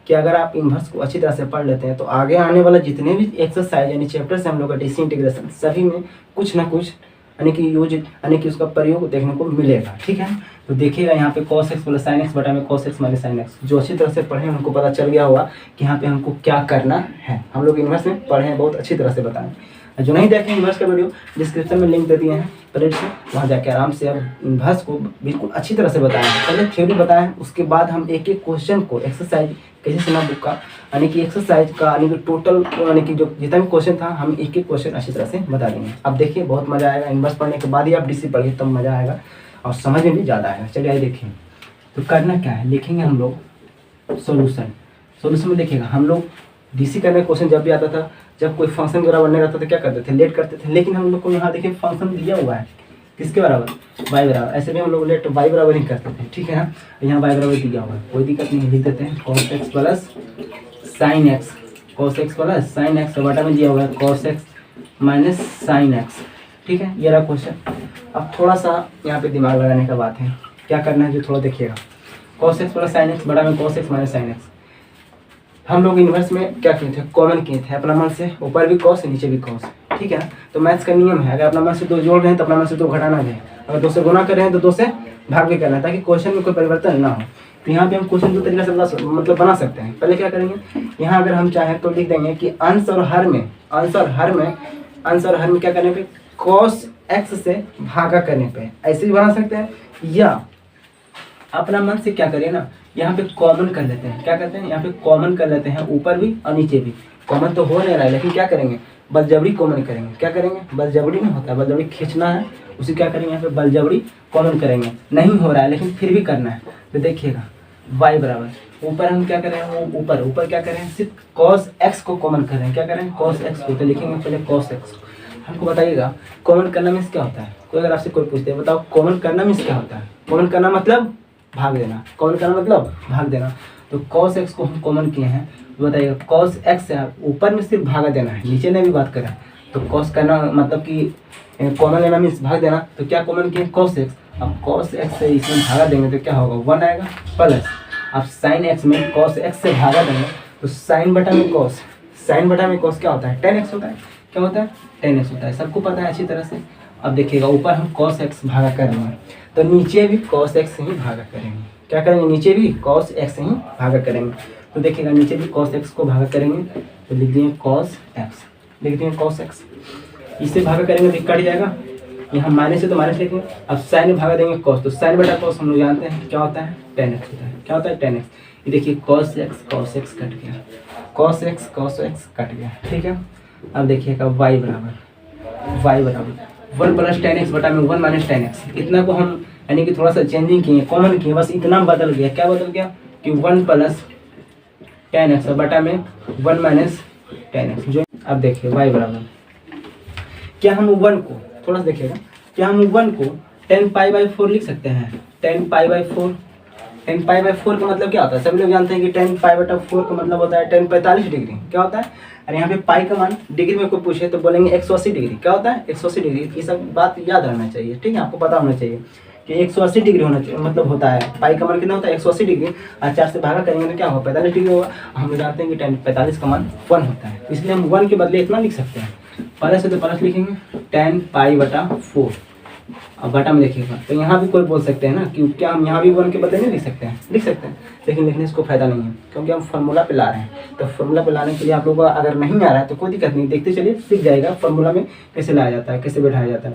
कि अगर आप इन्वर्स को अच्छी तरह से पढ़ लेते हैं तो आगे आने वाला जितने भी एक्सरसाइज यानी चैप्टर से हम लोग का डीसी इंटीग्रेशन सभी में कुछ ना कुछ यानी कि यूज यानी कि उसका प्रयोग देखने को मिलेगा। ठीक है, तो देखिएगा यहाँ पे cos x plus sin x बटा में cos x minus sin x जो अच्छी तरह से पढ़े उनको पता चल गया होगा कि यहाँ पे हमको क्या करना है। हम लोग इन्वर्स में पढ़े हैं, बहुत अच्छी तरह से बताएं। जो नहीं देखें इन्वर्स का वीडियो डिस्क्रिप्शन में लिंक दे दिए हैं प्लेट से, वहाँ जाके आराम से अब इन्वर्स को बिल्कुल अच्छी तरह से बताएं। पहले थ्योरी बताएं, उसके बाद हम एक एक क्वेश्चन को एक्सरसाइज कैसे सुना बुक का यानी कि एक्सरसाइज का यानी कि टोटल यानी कि जो जितना भी क्वेश्चन था हम एक एक क्वेश्चन अच्छी तरह से बता देंगे। अब देखिए बहुत मज़ा आएगा, इन्वर्स पढ़ने के बाद ही आप डीसी पढ़िए तब मज़ा आएगा और समझ में भी ज़्यादा आएगा। चलिए आइए देखिए, तो करना क्या है, लिखेंगे हम लोग सोल्यूशन में। देखिएगा हम लोग डीसी करने का क्वेश्चन जब भी आता था, जब कोई फंक्शन के बराबर नहीं रहता था क्या करते थे, लेट करते थे। लेकिन हम लोग को यहाँ देखिए फंक्शन दिया हुआ है किसके बराबर, y बराबर, ऐसे भी हम लोग लेट y बराबर ही करते थे। ठीक है ना, यहाँ y बराबर दिया हुआ है, कोई दिक्कत नहीं, लिख देते हैं cos x plus sin x, cos x plus sin x बटा में दिया हुआ है cos x minus sin x। ठीक है, ये रहा क्वेश्चन। अब थोड़ा सा यहाँ पे दिमाग लगाने का बात है, क्या करना है जो थोड़ा देखिएगा। cos x plus sin x बटा में cos x minus sin x हम लोग इन्वर्स में क्या किए थे, कॉमन किए थे अपना मन से, ऊपर भी cos नीचे भी cos। ठीक है ना, तो मैथ्स का नियम है, अगर अपना मन से 2 जोड़ रहे हैं तो अपना मन से 2 घटाना है, अगर 2 से गुना कर रहे हैं तो 2 से भाग भी करना है ताकि क्वेश्चन में कोई परिवर्तन ना हो। तो यहाँ पे हम क्वेश्चन 2 तरीके से बना सकते हैं। पहले क्या करेंगे, यहाँ अगर हम चाहें तो लिख देंगे कि अंश और हर में क्या करने पे, cos x से भागा करने पे, ऐसे भी बना सकते हैं। या अपना मन से क्या करिए ना, यहाँ पे कॉमन कर लेते हैं। क्या करते हैं, यहाँ पे कॉमन कर लेते हैं, ऊपर भी और नीचे भी। कॉमन तो हो नहीं रहा है लेकिन क्या करेंगे, बलजबरी कॉमन करेंगे। क्या करेंगे, बलजबरी नहीं होता है, बलजबरी खींचना है, उसे क्या करेंगे यहाँ पे बलजबरी कॉमन करेंगे। नहीं हो रहा है लेकिन फिर भी करना है। तो देखिएगा y बराबर ऊपर हम क्या करें, वो ऊपर क्या करें, सिर्फ cos x को कॉमन करें। क्या करें, cos x को, तो लिखेंगे पहले cos x। हमको बताइएगा कॉमन करना मीन्स क्या होता है, कोई अगर आपसे कोई पूछते हैं बताओ कॉमन करना मीन्स क्या होता है। कॉमन करना मतलब भाग देना, कॉमन करना मतलब भाग देना। तो cos x को हम कॉमन किए हैं, तो बताइएगा cos x से ऊपर में सिर्फ भागा देना है, नीचे ने भी बात करें तो cos करना मतलब कि कॉमन लेना मीन्स भाग देना। तो क्या कॉमन किए, cos x। अब cos x से इसमें भागा देंगे तो क्या होगा, 1 आएगा प्लस। अब sin x में cos x से भागा देंगे तो sin बटा में cos क्या होता है, tan x होता है। क्या होता है, tan x होता है, सबको पता है अच्छी तरह से। अब देखिएगा ऊपर हम cos x भागा कर रहे हैं तो नीचे भी cos x से ही भागा करेंगे। क्या करेंगे, नीचे भी cos x से ही भागा करेंगे। तो देखिएगा नीचे भी cos x को भागा करेंगे तो लिख दिए cos x, इससे भागा करेंगे तो कट जाएगा, यहाँ माइनस है तो माइनस लिखेंगे। अब साइन में भागा देंगे cos, तो साइन बटा cos हम लोग जानते हैं क्या होता है, tan x होता है। क्या होता है, tan x। ये देखिए cos x कट गया, cos x कट गया। ठीक है, अब देखिएगा y बराबर 1 प्लस tan x बटा में 1 माइनस tan x। इतना को हम यानी कि थोड़ा सा चेंजिंग किए, कॉमन किए, बस इतना बदल गया। क्या बदल गया कि 1 प्लस टेन एक्स बटा में 1 माइनस टेन एक्स। जो अब देखिए y बराबर, क्या हम 1 को थोड़ा सा देखिएगा, क्या हम 1 को 10π/4 लिख सकते हैं? 10π/4, 10π/4 का मतलब क्या होता है? सभी लोग जानते हैं कि 10π/4 का मतलब होता है 1045 डिग्री। क्या होता है? अरे यहाँ पे पाई का मान डिग्री में कोई पूछे तो बोलेंगे 180 डिग्री। क्या होता है? 180 डिग्री। ये सब बात याद रहना चाहिए, ठीक है, आपको पता होना चाहिए कि 180 डिग्री होना चाहिए, मतलब होता है पाई का मान कितना होता है? 180 डिग्री। और 4 से भागा करेंगे तो क्या होगा? 45 डिग्री होगा। हम जानते हैं कि 45 का मान 1 होता है, इसलिए हम 1 के बदले इतना लिख सकते हैं। प्लस है तो प्लस लिखेंगे 10π/4। अब बटा में देखिएगा तो यहाँ भी कोई बोल सकते हैं ना कि क्या हम यहाँ भी 1 के बदले नहीं लिख सकते हैं? लिख सकते हैं, लेकिन लिखने से कोई फायदा नहीं है क्योंकि हम फार्मूला पे ला रहे हैं। तो फार्मूला पे लाने के लिए आप लोगों को अगर नहीं आ रहा है तो कोई दिक्कत नहीं, देखते चलिए सीख जाएगा फार्मूला में कैसे लाया जाता है, कैसे बैठाया जाता है।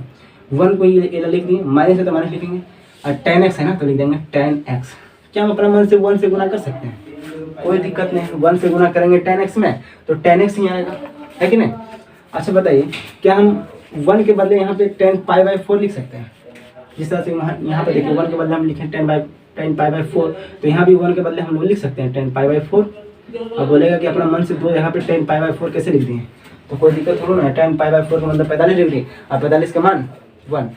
1 को ये लिख दिए, माइनस है तो माइनस लिखेंगे, और 10x है ना तो लिख देंगे 10x। क्या हम अपना मन से 1 से गुना कर सकते हैं? कोई दिक्कत नहीं, 1 से गुना करेंगे 10x में तो 10x ही आएगा, है कि नहीं? अच्छा बताइए, क्या हम 1 के बदले यहाँ पे 10π/4 लिख सकते हैं? जिस तरह से यहाँ पे देखिए 1 के बदले हम लिखें 10π/4, तो यहाँ भी 1 के बदले हम लोग लिख सकते हैं 10π/4। अब बोलेगा कि अपना मन से दो यहाँ पे 10π/4 कैसे लिख दिए, तो कोई दिक्कत थोड़ा ना है। 10π/4 का मतलब 45 डिग्री और 45 का मान 1,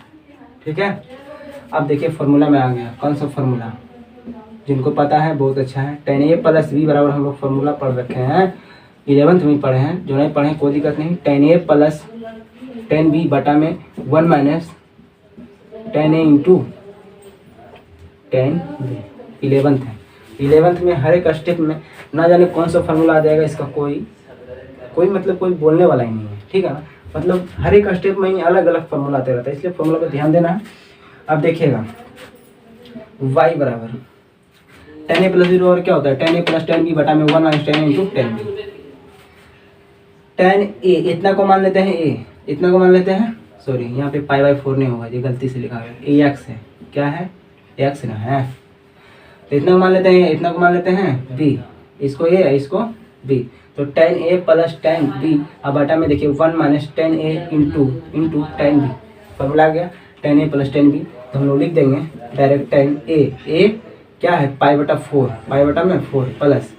ठीक है। अब देखिए फार्मूला में आ गया, कौन सा फार्मूला? जिनको पता है बहुत अच्छा है। 10a + b बराबर हम लोग फार्मूला पढ़ रखे हैं, 11th में पढ़े हैं। जो नहीं पढ़े कोई दिक्कत नहीं। 10a + 10b बटा में 1 minus 10a into 10b 11th है। 11th में हर एक स्टेप में ना जाने कौन सा फार्मूला आ जाएगा, इसका कोई मतलब कोई बोलने वाला ही नहीं है, ठीक है ना। मतलब हर एक स्टेप में ही अलग अलग फार्मूला आते रहता है, इसलिए फार्मूला पर ध्यान देना है। अब देखिएगा y बराबर 10a + 0 और क्या होता है? 10a + 10b बटा में 1 minus 10a into 10b। 10a इतना को मान लेते हैं, a इतना को मान लेते हैं, सॉरी यहाँ पे π/4 नहीं होगा, ये गलती से लिखा है, ax है। क्या है? x ना है, तो इतना को मान लेते हैं, इतना को मान लेते हैं b, इसको a इसको b, तो 10a + 10b अब बटा में देखिए 1 minus 10a into 10b। Formula आ गया 10a + 10b, तो हम लोग लिख देंगे डायरेक्ट 10a क्या है? π/4, π/4 प्लस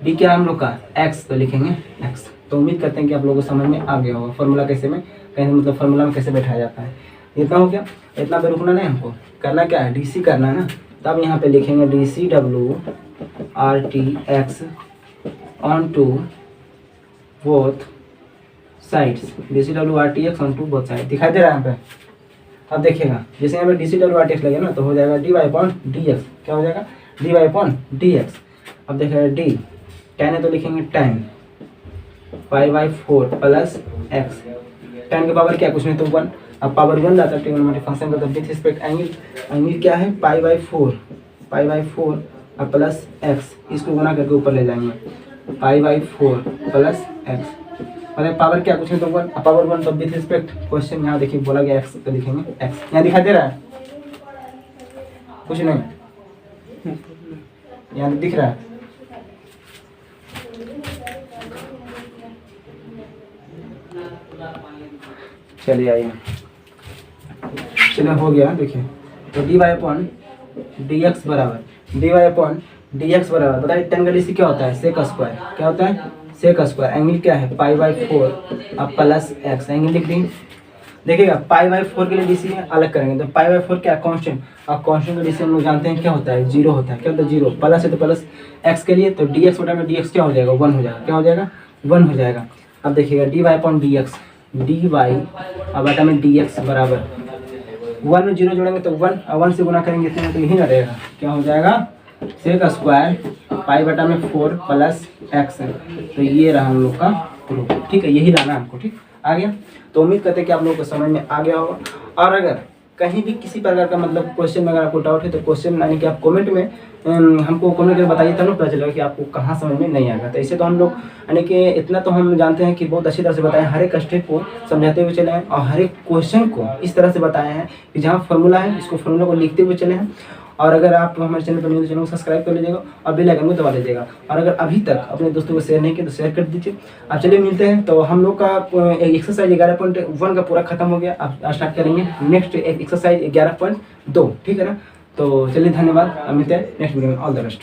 b क्या हम लोग का? x, तो लिखेंगे x। तो उम्मीद करते हैं कि आप लोगों को समझ में आ गया होगा फार्मूला कैसे में कहीं मतलब फार्मूला में कैसे बैठाया जाता है। इतना हो गया, इतना पे रुकना नहीं, हमको करना क्या है? DC करना है ना। तब यहाँ पे लिखेंगे DCW RTX on to both sides, DCW RTX on to both side. दिखाई दे रहा है यहाँ पे? अब देखिएगा जैसे यहाँ पे DCW RTX लगे ना तो हो जाएगा dy/dx। क्या हो जाएगा? dy/dx। अब देखिएगा d 10 है तो लिखेंगे 10 π/4 प्लस x। 10 के पावर क्या? कुछ नहीं तो 1। अब पावर 1 जाता है ट्रिग्नोमेट्रिक फंक्शन का, तो विथ रिस्पेक्ट एंगल क्या है? π/4 और प्लस x, इसको गुना करके ऊपर ले जाएंगे π/4 प्लस x। मतलब पावर क्या? कुछ नहीं तो 1। अब पावर 1 तो विथ रिस्पेक्ट क्वेश्चन यहाँ देखिए बोला गया x, तो लिखेंगे x। यहाँ दिखाई दे रहा है? कुछ नहीं, यहाँ दिख रहा है? चलिए आइए, चलिए हो गया। देखिए तो dy/dx बराबर बताइए 10 का DC क्या होता है? Sec square. क्या होता है? Sec square. एंगल क्या है? π/4 अब प्लस x, एंगल लिख देंगे। देखिएगा π/4 के लिए DC अलग करेंगे तो π/4 क्या? कांस्टेंट। अब कांस्टेंट का DC हम लोग जानते हैं क्या होता है? 0 होता है। क्या होता है? 0। प्लस है तो प्लस x के लिए तो dx बटा में dx क्या हो जाएगा? 1 हो जाएगा। क्या हो जाएगा? 1 हो जाएगा। अब देखिएगा dy/dx dy अब बटा में dx बराबर 1 में 0 जोड़ेंगे तो 1 और 1 से गुना करेंगे इतने में तो यही ना रहेगा। क्या हो जाएगा? Sec square π/4 plus x। तो ये रहा हम लोग का प्रूफ, ठीक है। यही लाना हमको, ठीक आ गया। तो उम्मीद करते हैं कि आप लोगों को समझ में आ गया होगा। और अगर कहीं भी किसी प्रकार का मतलब क्वेश्चन में अगर आपको डाउट है तो क्वेश्चन यानी कि आप कमेंट में हमको कमेंट करके बताइए, तब ना पता चलेगा कि आपको कहाँ समझ में नहीं आएगा। तो ऐसे तो हम लोग यानी कि इतना तो हम जानते हैं कि बहुत अच्छी तरह से बताएं, हर एक स्टेप को समझाते हुए चले हैं और हर एक क्वेश्चन को इस तरह से बताए हैं कि जहाँ फार्मूला है इसको फार्मूला को लिखते हुए चले हैं। और अगर आप हमारे चैनल पर न्यू चैनल को सब्सक्राइब कर लीजिएगा और बेल आइकन को दबा लीजिएगा। और अगर अभी तक अपने दोस्तों को शेयर नहीं किया तो शेयर कर दीजिए। अब चलिए मिलते हैं। तो हम लोग का एक्सरसाइज 11.1 का पूरा खत्म हो गया। अब स्टार्ट करेंगे नेक्स्ट एक्सरसाइज 11.2, ठीक है ना। तो चलिए धन्यवाद, मिलते हैं नेक्स्ट वीडियो में। All the best.